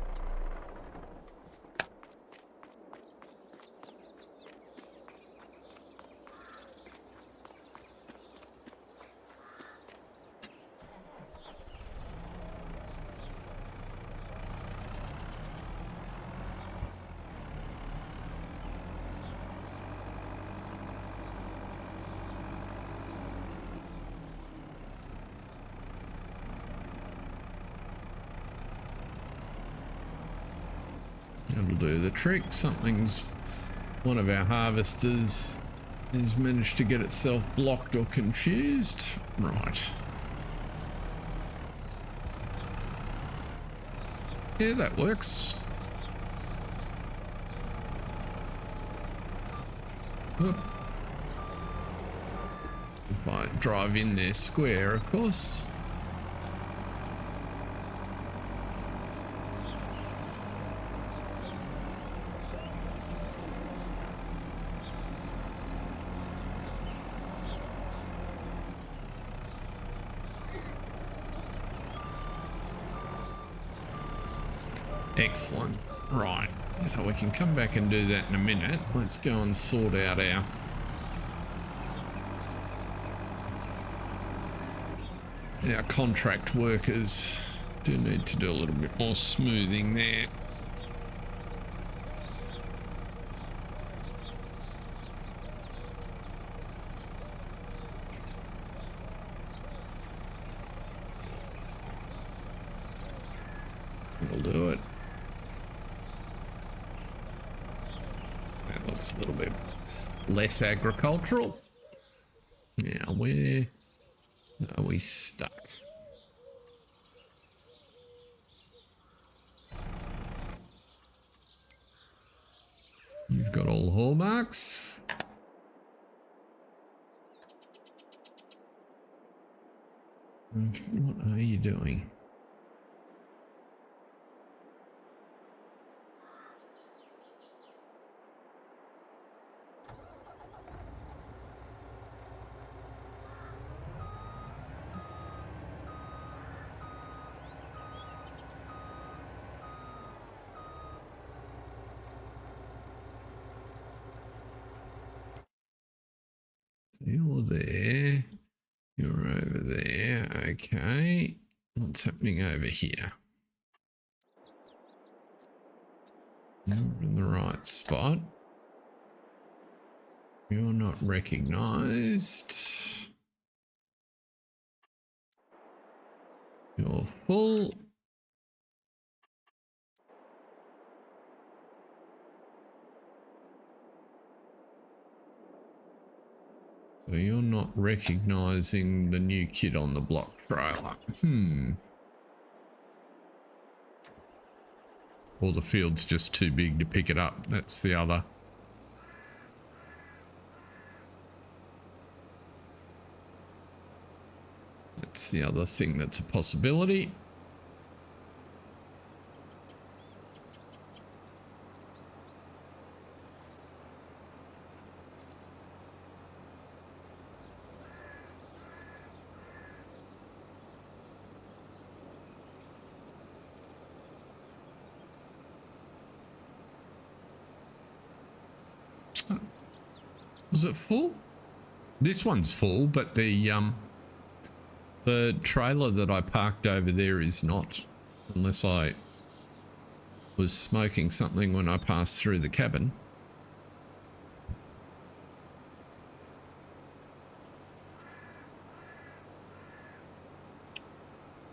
That'll do the trick. One of our harvesters has managed to get itself blocked or confused. Right. Yeah, that works. Oop. If I drive in there square, of course. Excellent. Right, so we can come back and do that in a minute. Let's go and sort out our contract workers. Do need to do a little bit more smoothing there. We'll do it. Looks a little bit less agricultural. Now, where are we stuck? You've got all the hallmarks. What are you doing? You're there. You're over there. Okay. What's happening over here? You're in the right spot. You're not recognized. You're full. So you're not recognizing the new kid on the block trailer. Or the field's just too big to pick it up. That's the other. That's the other thing that's a possibility. Was it full? This one's full, but the trailer that I parked over there is not, unless I was smoking something when I passed through the cabin.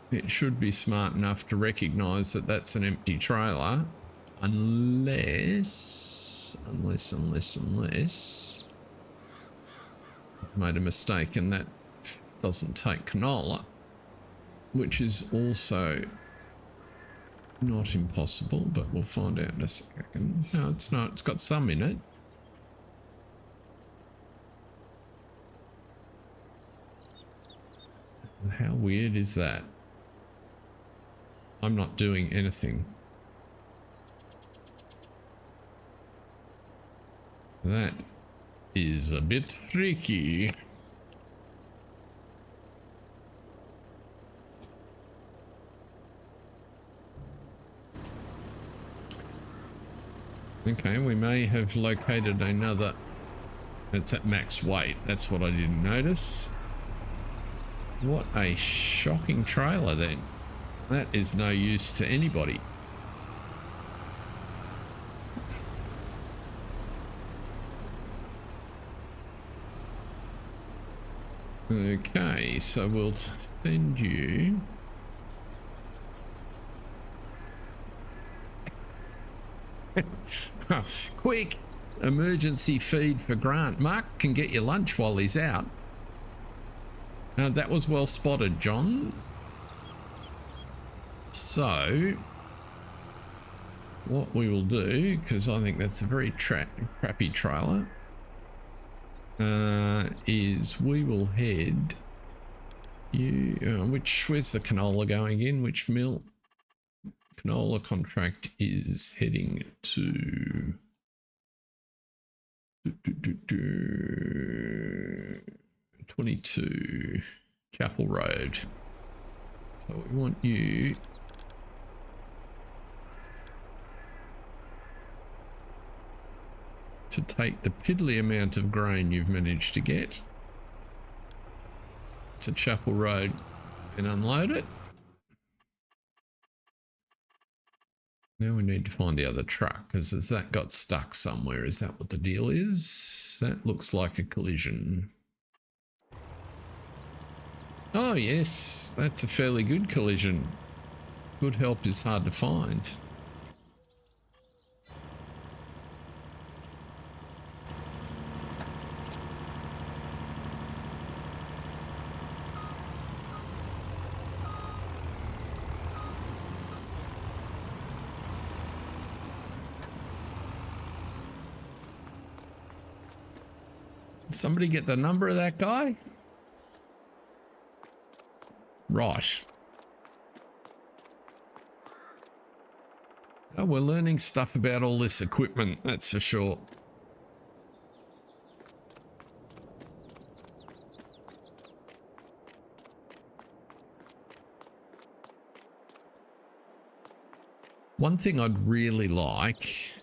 It should be smart enough to recognize that that's an empty trailer, unless I've made a mistake and that doesn't take canola, which is also not impossible, but we'll find out in a second. No, it's not. It's got some in it. How weird is that? I'm not doing anything. That is a bit freaky. Okay, we may have located another. It's at max weight. That's what I didn't notice. What a shocking trailer then. That is no use to anybody. Okay, so we'll send you. Quick emergency feed for Grant. Mark can get you lunch while he's out. That was well spotted, John. So what we will do, because I think that's a very crappy trailer, is we will head you where's the canola going in? Which mill? Canola contract is heading to 22 Chapel Road. So we want you to take the piddly amount of grain you've managed to get to Chapel Road and unload it. Now we need to find the other truck, because has that got stuck somewhere? Is that what the deal is? That looks like a collision. Oh yes, that's a fairly good collision. Good help is hard to find. Somebody get the number of that guy? Right. Oh, we're learning stuff about all this equipment, that's for sure. One thing I'd really like,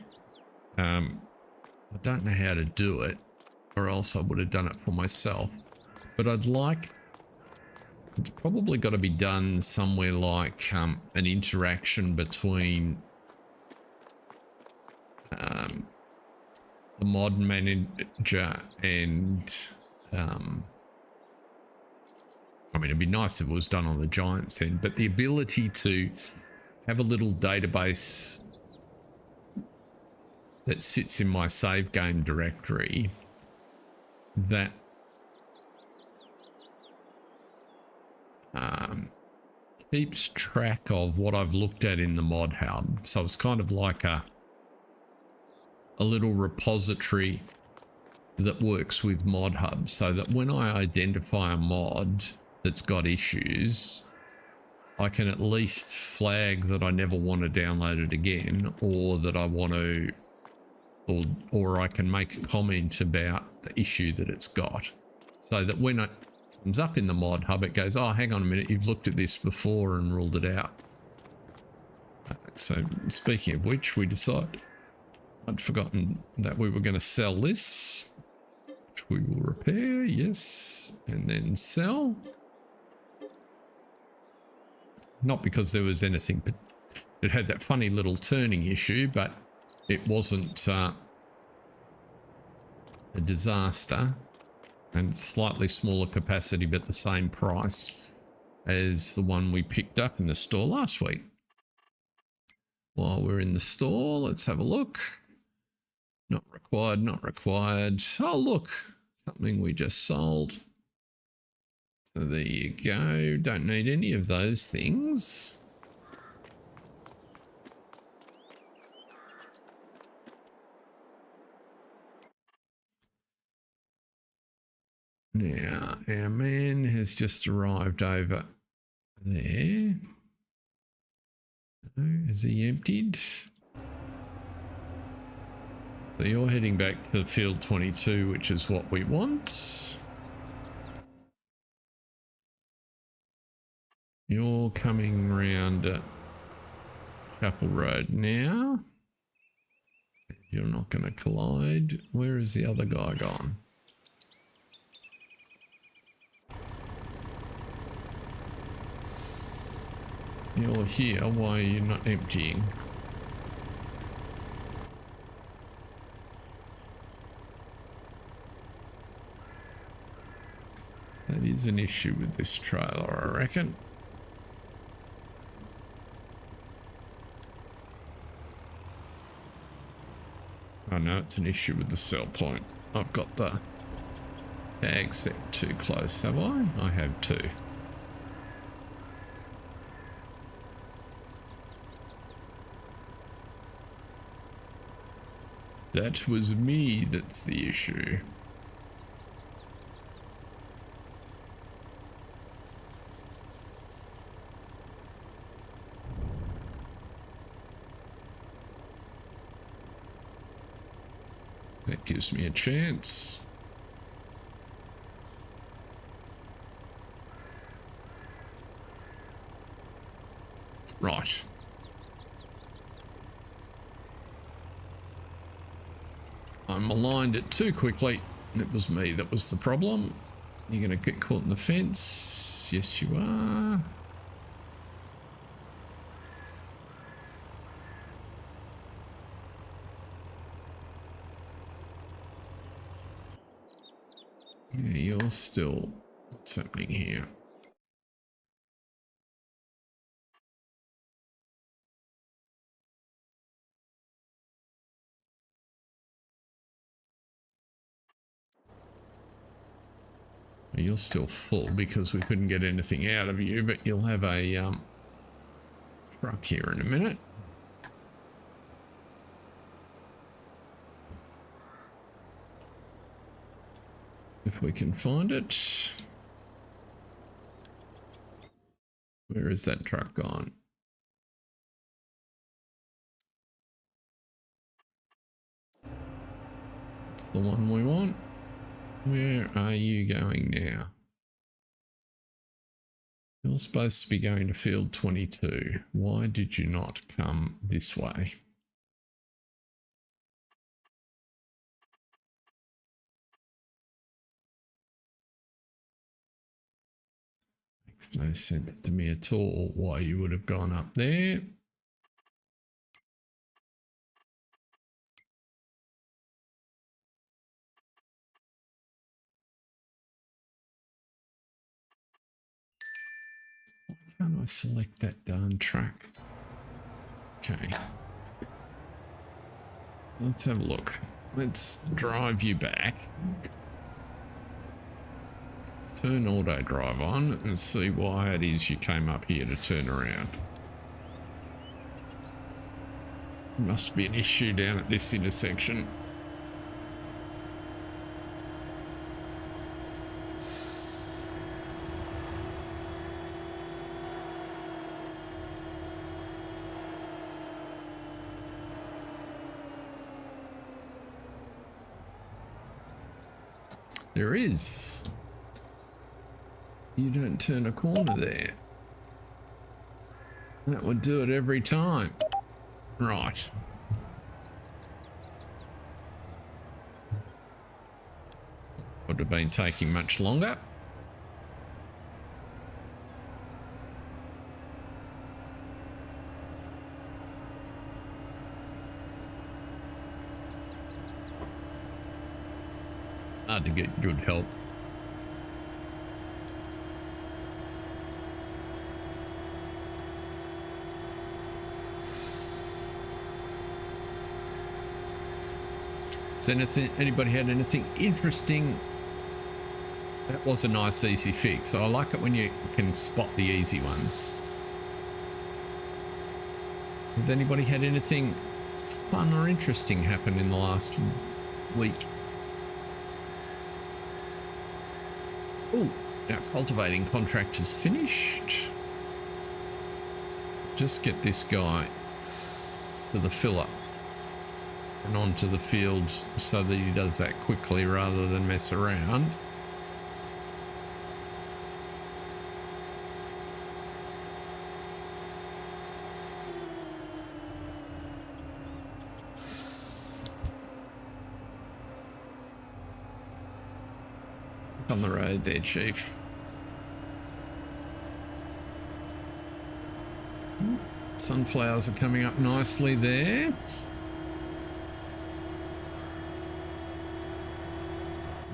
I don't know how to do it, or else I would have done it for myself, but I'd like, it's probably got to be done somewhere like an interaction between the mod manager and I mean, it'd be nice if it was done on the Giants end, but the ability to have a little database that sits in my save game directory that keeps track of what I've looked at in the mod hub. So it's kind of like a little repository that works with mod hub, so that when I identify a mod that's got issues, I can at least flag that I never want to download it again, or that I want to, or I can make a comment about the issue that it's got, so that when it comes up in the mod hub, it goes, oh, hang on a minute, you've looked at this before and ruled it out. So speaking of which, we decided, I'd forgotten that we were going to sell this, which we will repair, yes, and then sell. Not because there was anything, it had that funny little turning issue, but it wasn't a disaster, and slightly smaller capacity but the same price as the one we picked up in the store last week. While we're in the store, let's have a look. Not required, not required. Oh, look, something we just sold. So there you go. Don't need any of those things. Now, our man has just arrived over there. Oh, has he emptied? So you're heading back to field 22, which is what we want. You're coming round Chapel Road now. You're not going to collide. Where is the other guy gone? You're here. Why are you not emptying? That is an issue with this trailer, I reckon. Oh no, it's an issue with the sell point. I've got the tag set too close, have I? I have too. That was me that's the issue. That gives me a chance. Right. I'm aligned it too quickly. It was me that was the problem. You're going to get caught in the fence. Yes, you are. Yeah, you're still... What's happening here? You're still full because we couldn't get anything out of you, but you'll have a truck here in a minute. If we can find it. Where is that truck gone? It's the one we want. Where are you going now? You're supposed to be going to field 22. Why did you not come this way? Makes no sense to me at all why you would have gone up there. Why can't I select that darn track? Okay. Let's have a look. Let's drive you back. Let's turn auto drive on and see why it is you came up here to turn around. Must be an issue down at this intersection. There is. You don't turn a corner there. That would do it every time. Right. Would have been taking much longer. Hard to get good help. Has anybody had anything interesting? That was a nice easy fix. I like it when you can spot the easy ones. Has anybody had anything fun or interesting happen in the last week? Oh, our cultivating contract is finished. Just get this guy to the filler and onto the fields so that he does that quickly rather than mess around. On the road there, Chief. Sunflowers are coming up nicely there.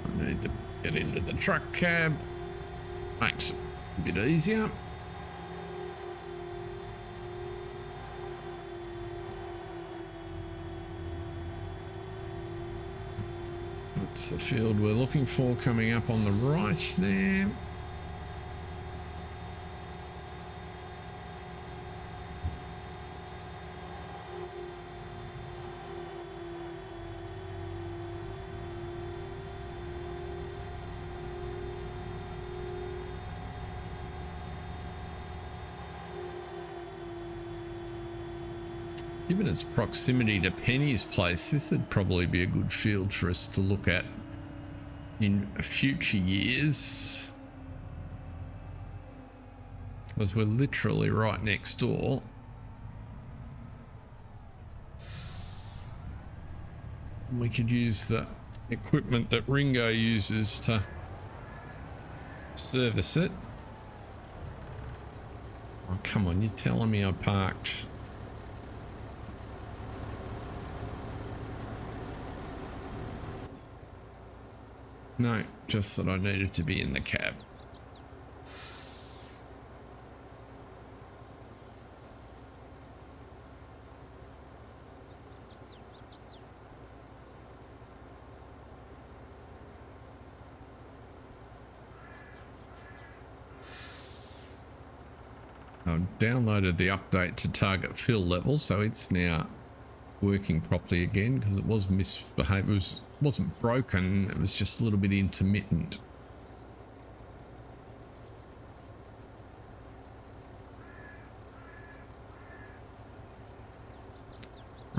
I need to get into the truck cab. Makes it a bit easier. That's the field we're looking for coming up on the right there. Given its proximity to Penny's place, this would probably be a good field for us to look at in future years, because we're literally right next door. And we could use the equipment that Ringo uses to service it. Oh, come on, you're telling me I parked... No, just that I needed to be in the cab. I've downloaded the update to target fill level, so it's now working properly again, because it was misbehaved. It wasn't broken, it was just a little bit intermittent.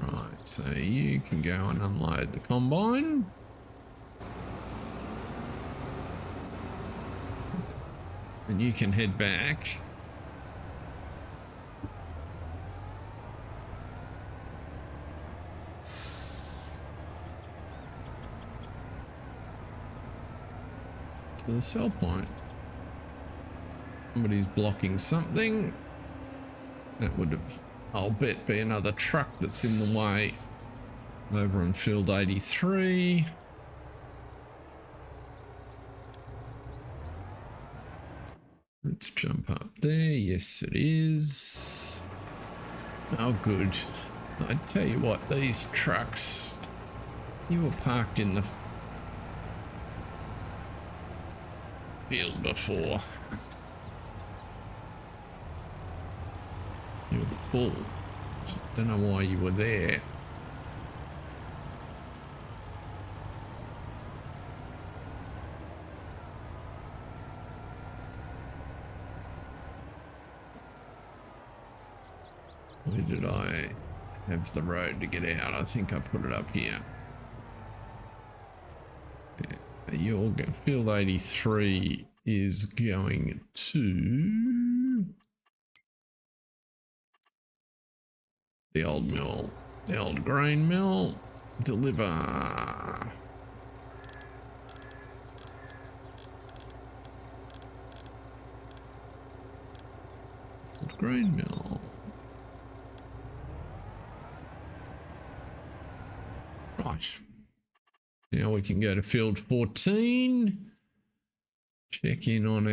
Right, so you can go and unload the combine. And you can head back. To the sell point. Somebody's blocking something. That would have, I'll bet, be another truck that's in the way over in field 83. Let's jump up there. Yes, it is. Oh, good. I tell you what, these trucks, you were parked in the field before. You were full. Don't know why you were there. Where did I have the road to get out? I think I put it up here. Your field 83 is going to the old mill, the old grain mill. Deliver. Old grain mill. Right. Now we can go to field 14. Check in on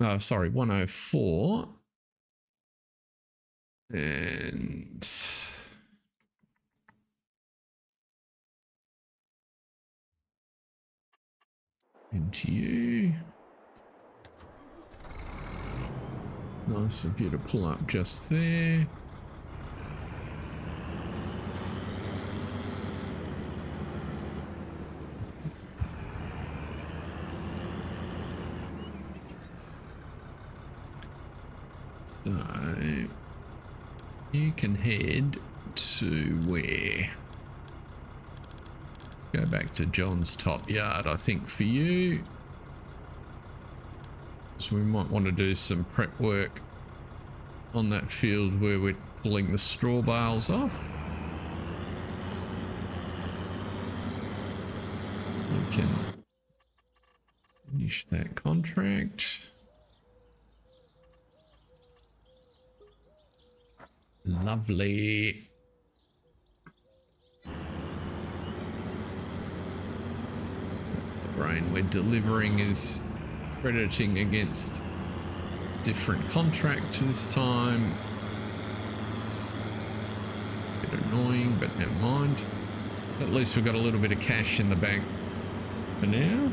our, sorry, 104. And into you. Nice of you to pull up just there. So you can head to where? Let's go back to John's top yard, I think, for you. So we might want to do some prep work on that field where we're pulling the straw bales off. We can finish that contract. Lovely. The grain we're delivering is crediting against different contracts this time. It's a bit annoying, but never mind. At least we've got a little bit of cash in the bank for now.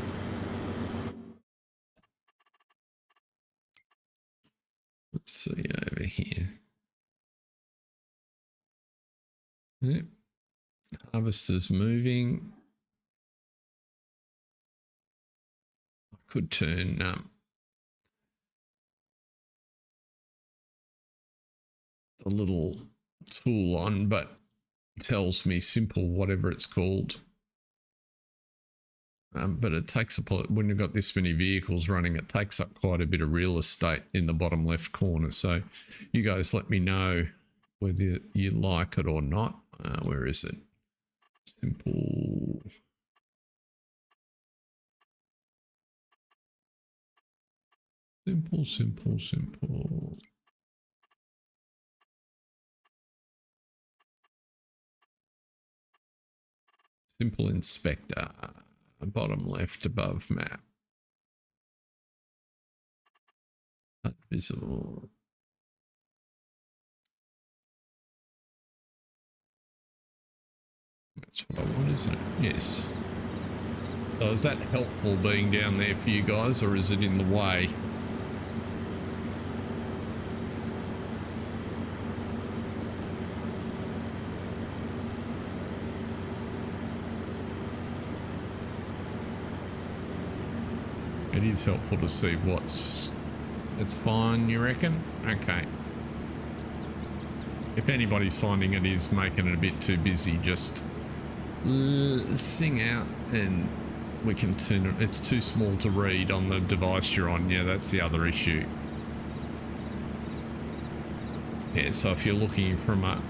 Let's see over here. Yep. Harvester's moving. I could turn the little tool on, but it tells me simple, whatever it's called. But it takes up, when you've got this many vehicles running, it takes up quite a bit of real estate in the bottom left corner. So you guys let me know whether you like it or not. Where is it? Simple. Simple, simple, simple. Simple inspector. Bottom left above map. Not visible. That's what I want, isn't it? Yes. So is that helpful being down there for you guys, or is it in the way? It is helpful to see what's... It's fine, you reckon? Okay. If anybody's finding it is making it a bit too busy, just sing out and we can turn it. It's too small to read on the device you're on. Yeah, that's the other issue. Yeah, so if you're looking from an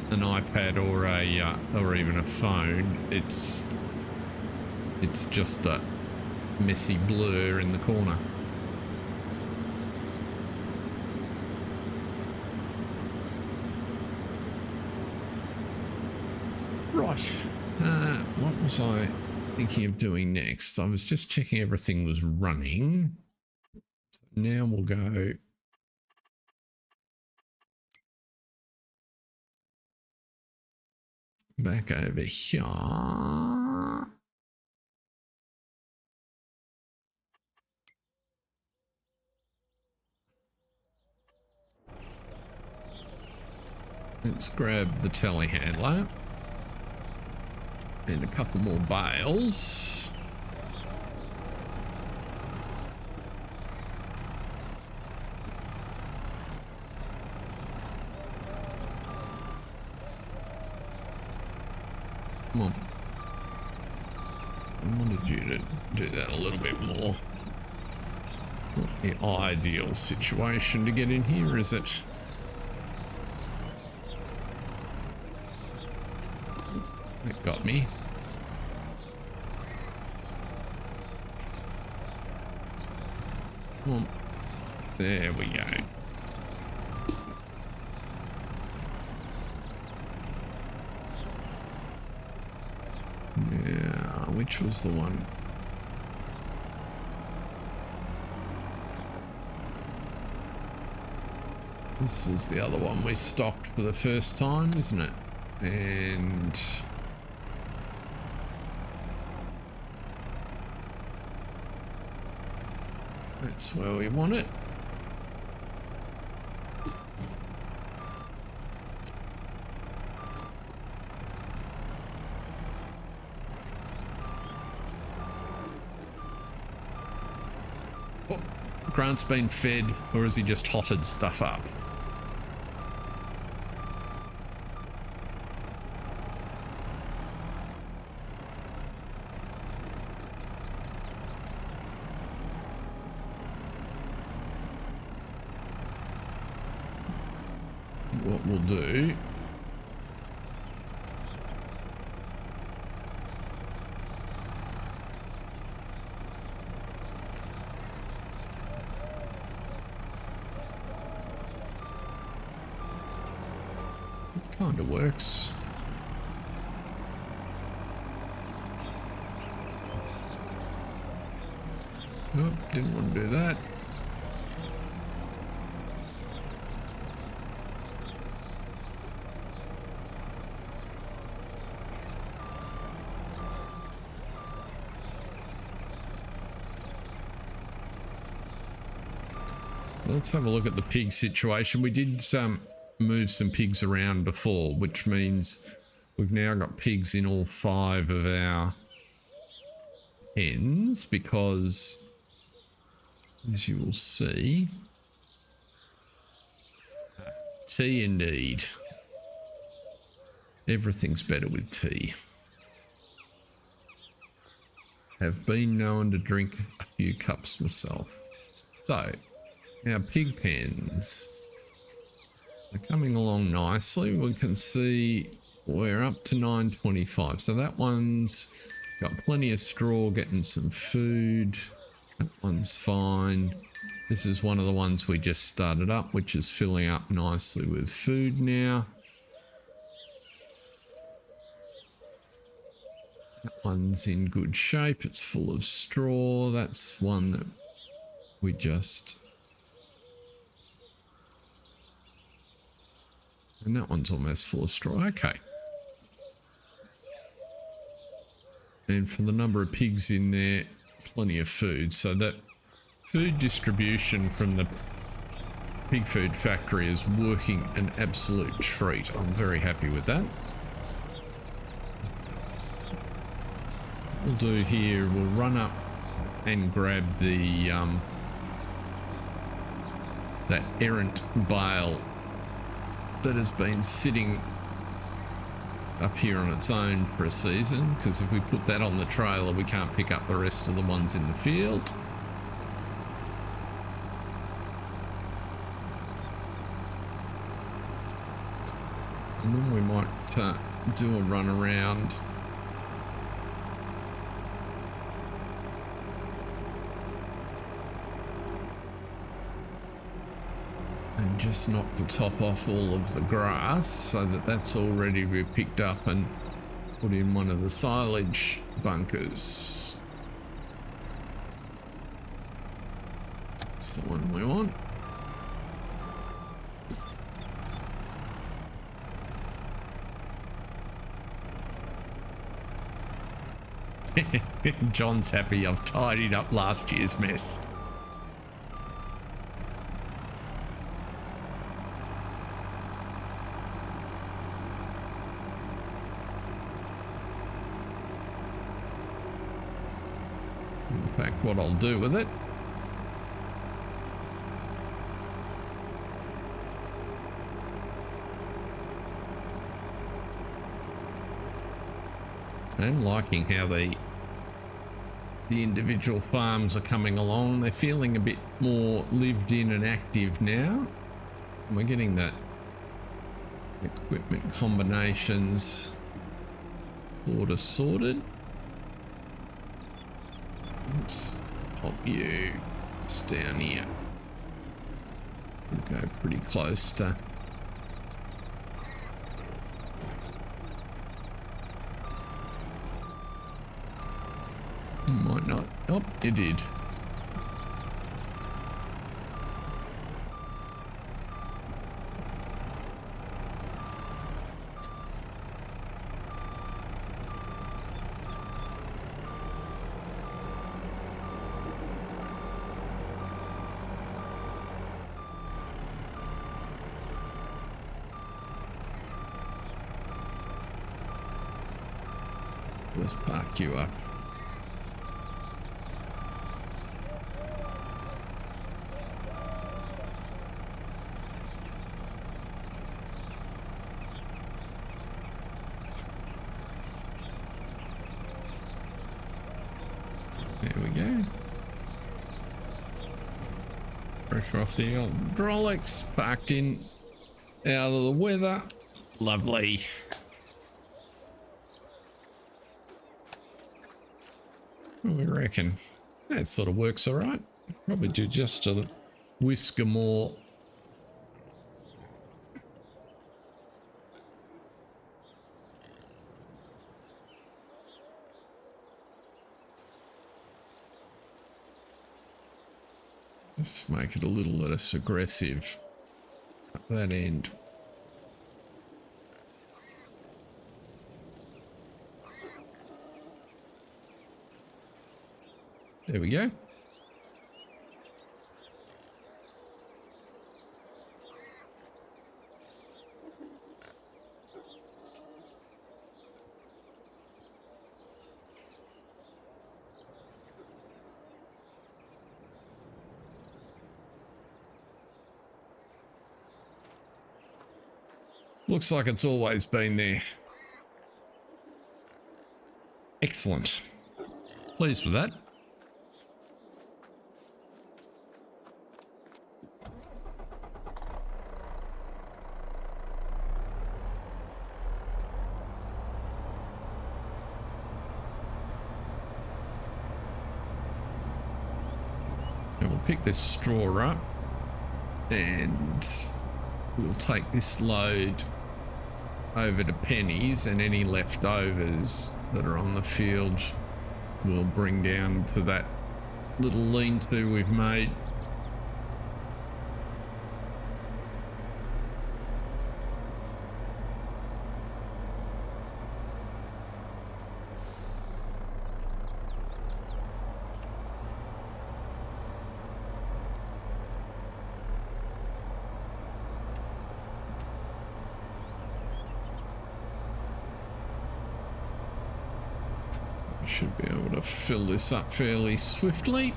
iPad or even a phone, it's just a messy blur in the corner. Right. What was I thinking of doing next? I was just checking everything was running. So now we'll go back over here. Let's grab the telehandler and a couple more bales. Come on. I wanted you to do that a little bit more. Not the ideal situation to get in here, is it? That got me. Come on. There we go. Yeah, which was the one? This is the other one we stocked for the first time, isn't it? And that's where we want it. Oh, Grant's been fed, or has he just hotted stuff up? What we'll do kind of works. Nope, didn't want to do that. Let's have a look at the pig situation. We did move some pigs around before, which means we've now got pigs in all 5 of our hens because, as you will see, tea indeed. Everything's better with tea. Have been known to drink a few cups myself. So, our pig pens are coming along nicely. We can see we're up to 925. So that one's got plenty of straw, getting some food. That one's fine. This is one of the ones we just started up, which is filling up nicely with food now. That one's in good shape. It's full of straw. That's one that we just... And that one's almost full of straw. Okay. And for the number of pigs in there, plenty of food. So that food distribution from the pig food factory is working an absolute treat. I'm very happy with that. What we'll do here, we'll run up and grab the that errant bale that has been sitting up here on its own for a season, because if we put that on the trailer we can't pick up the rest of the ones in the field. And then we might do a run around and just knock the top off all of the grass so that that's all ready to be picked up and put in one of the silage bunkers. That's the one we want. John's happy I've tidied up last year's mess. fact, what I'll do with it. I'm liking how the individual farms are coming along. They're feeling a bit more lived in and active now. And we're getting that equipment combinations sort of sorted. Let's pop you just down here. We'll go pretty close to might not. Oh, you did. Let's park you up. There we go. Pressure off the hydraulics, parked in, out of the weather. Lovely. What do we reckon? That sort of works all right. Probably do just a whisker more. Let's make it a little less aggressive at that end. There we go. Looks like it's always been there. Excellent. Pleased with that. And we'll pick this straw up and we'll take this load over to Penny's, and any leftovers that are on the field we'll bring down to that little lean-to we've made. Should be able to fill this up fairly swiftly.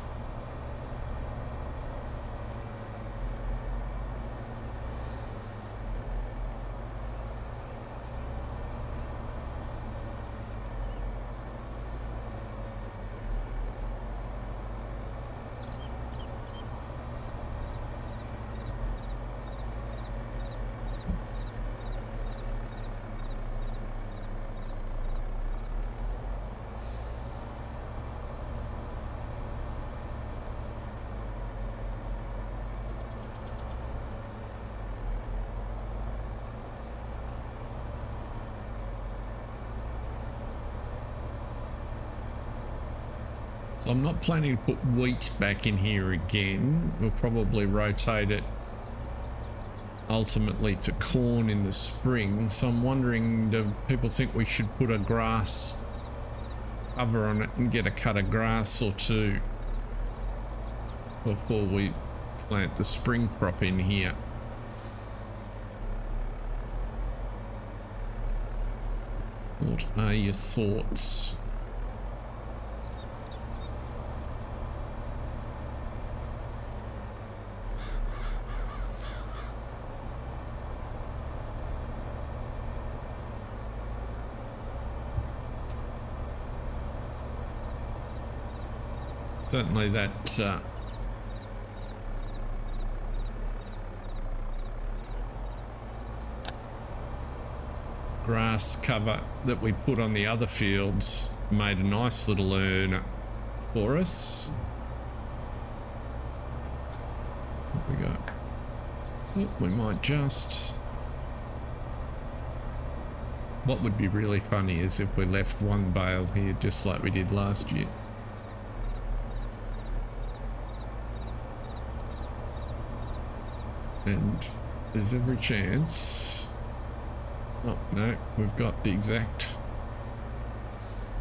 So I'm not planning to put wheat back in here again. We'll probably rotate it ultimately to corn in the spring. So I'm wondering, do people think we should put a grass cover on it and get a cut of grass or two before we plant the spring crop in here? What are your thoughts? Certainly that grass cover that we put on the other fields made a nice little earner for us. What we got? Oh, we might just... What would be really funny is if we left one bale here just like we did last year. And there's every chance... Oh, no, we've got the exact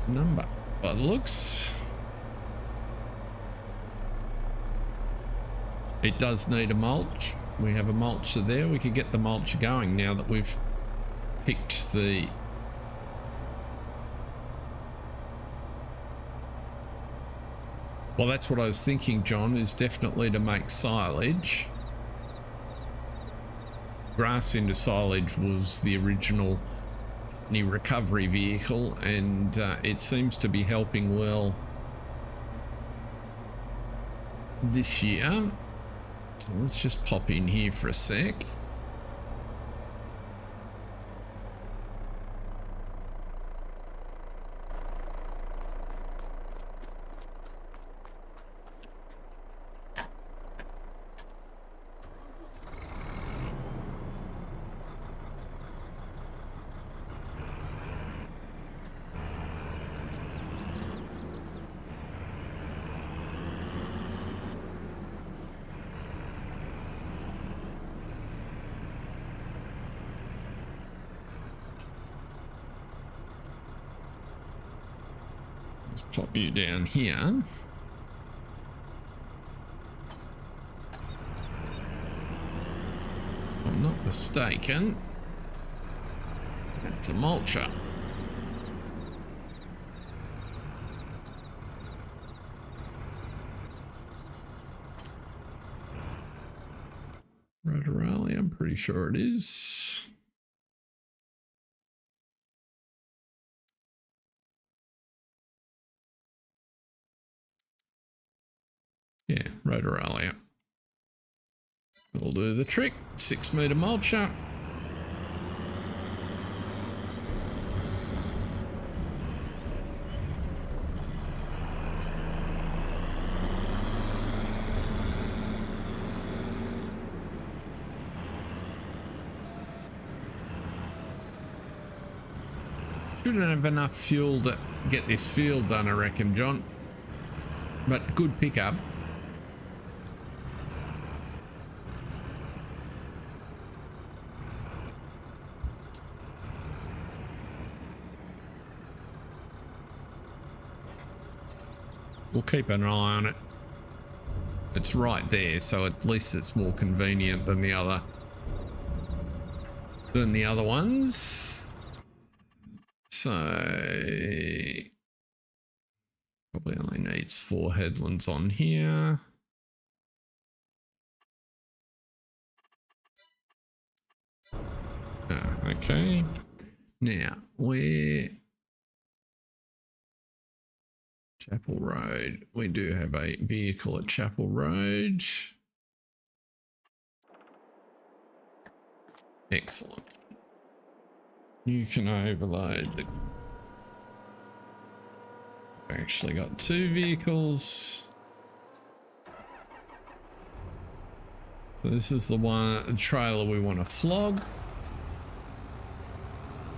number. By the looks... It does need a mulch. We have a mulcher there. We could get the mulcher going now that we've picked the... Well, that's what I was thinking, John, is definitely to make silage. Grass into silage was the original Putney recovery vehicle, and it seems to be helping well this year. So let's just pop in here for a sec. Let's pop you down here. If I'm not mistaken, that's a mulcher. Rotorali, I'm pretty sure it is. Yeah, Rotoralia. It'll do the trick. 6 metre mulcher. Shouldn't have enough fuel to get this field done, I reckon, John. But good pickup. We'll keep an eye on it. It's right there, so at least it's more convenient than the other ones. So probably only needs 4 headlands on here. Okay. Now we're Chapel Road. We do have a vehicle at Chapel Road. Excellent. You can overload the... We've actually got 2 vehicles. So this is the trailer we want to flog,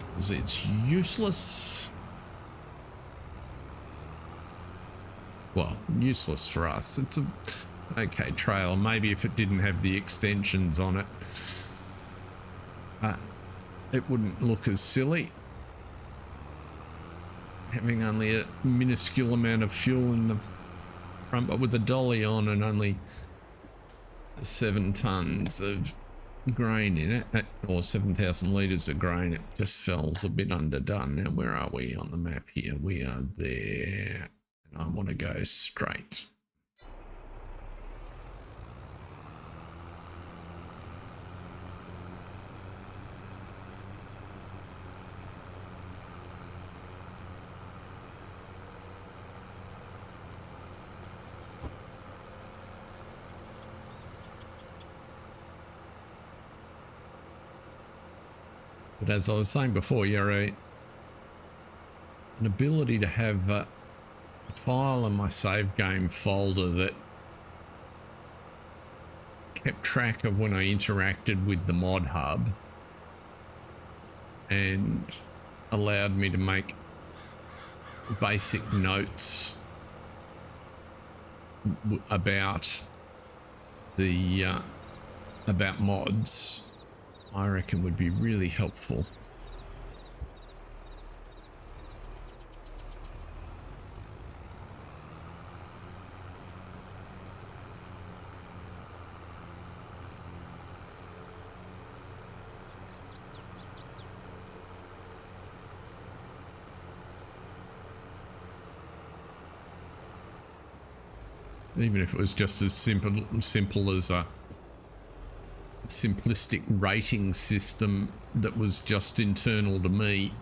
because it's useless. Well, useless for us. It's a okay trailer. Maybe if it didn't have the extensions on it, it wouldn't look as silly. Having only a minuscule amount of fuel in the front, but with the dolly on and only 7 tons of grain in it, or 7,000 litres of grain, it just feels a bit underdone. Now, where are we on the map here? We are there. I want to go straight. But as I was saying before, you're an ability to have a file in my save game folder that kept track of when I interacted with the mod hub and allowed me to make basic notes about the about mods, I reckon would be really helpful. Even if it was just as simple as a simplistic rating system that was just internal to me,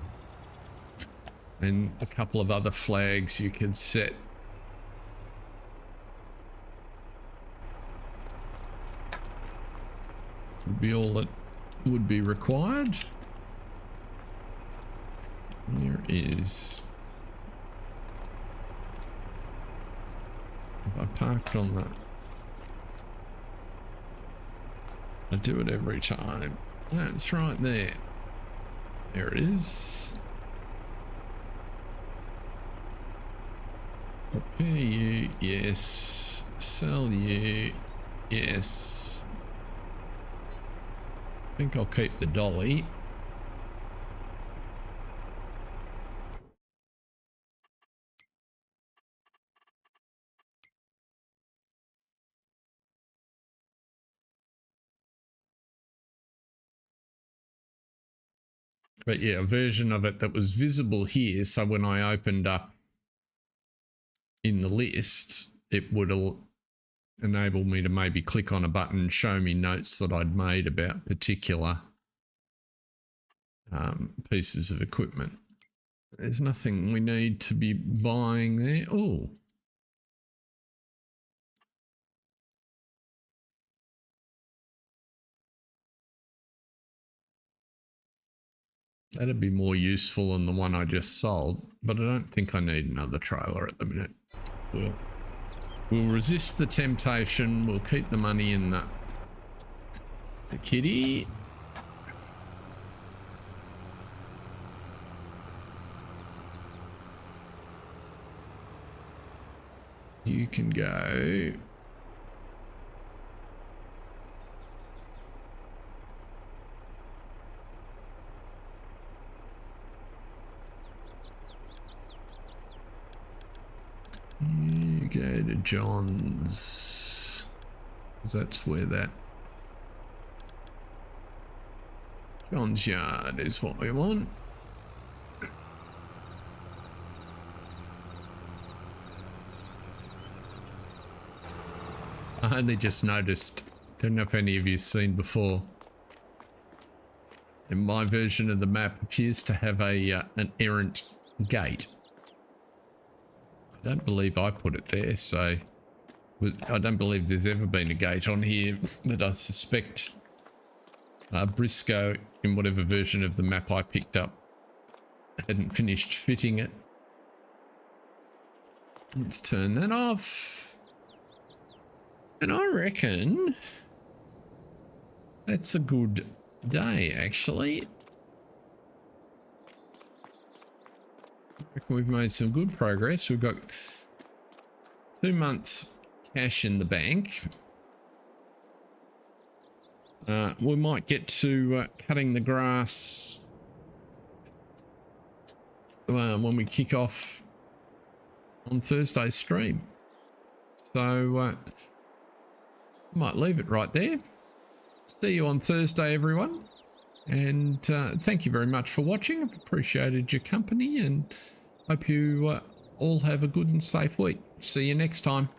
and a couple of other flags you could set. Would be all that would be required. Here is... I parked on that. I do it every time. That's right there. There it is. Prepare you, yes. Sell you, yes. I think I'll keep the dolly. But yeah, a version of it that was visible here. So when I opened up in the list, it would enable me to maybe click on a button and show me notes that I'd made about particular pieces of equipment. There's nothing we need to be buying there. Oh. That'd be more useful than the one I just sold, but I don't think I need another trailer at the minute. We'll resist the temptation. We'll keep the money in the kitty. You can go. You go to John's. That's where that John's yard is what we want. I only just noticed, don't know if any of you have seen before, and my version of the map appears to have a an errant gate. I don't believe I put it there, so I don't believe there's ever been a gate on here, but I suspect Brisco, in whatever version of the map I picked up, hadn't finished fitting it. Let's turn that off. And I reckon that's a good day, actually. I reckon we've made some good progress. We've got 2 months cash in the bank. We might get to cutting the grass when we kick off on Thursday's stream. So I might leave it right there. See you on Thursday, everyone. And thank you very much for watching. I've appreciated your company and hope you all have a good and safe week. See you next time.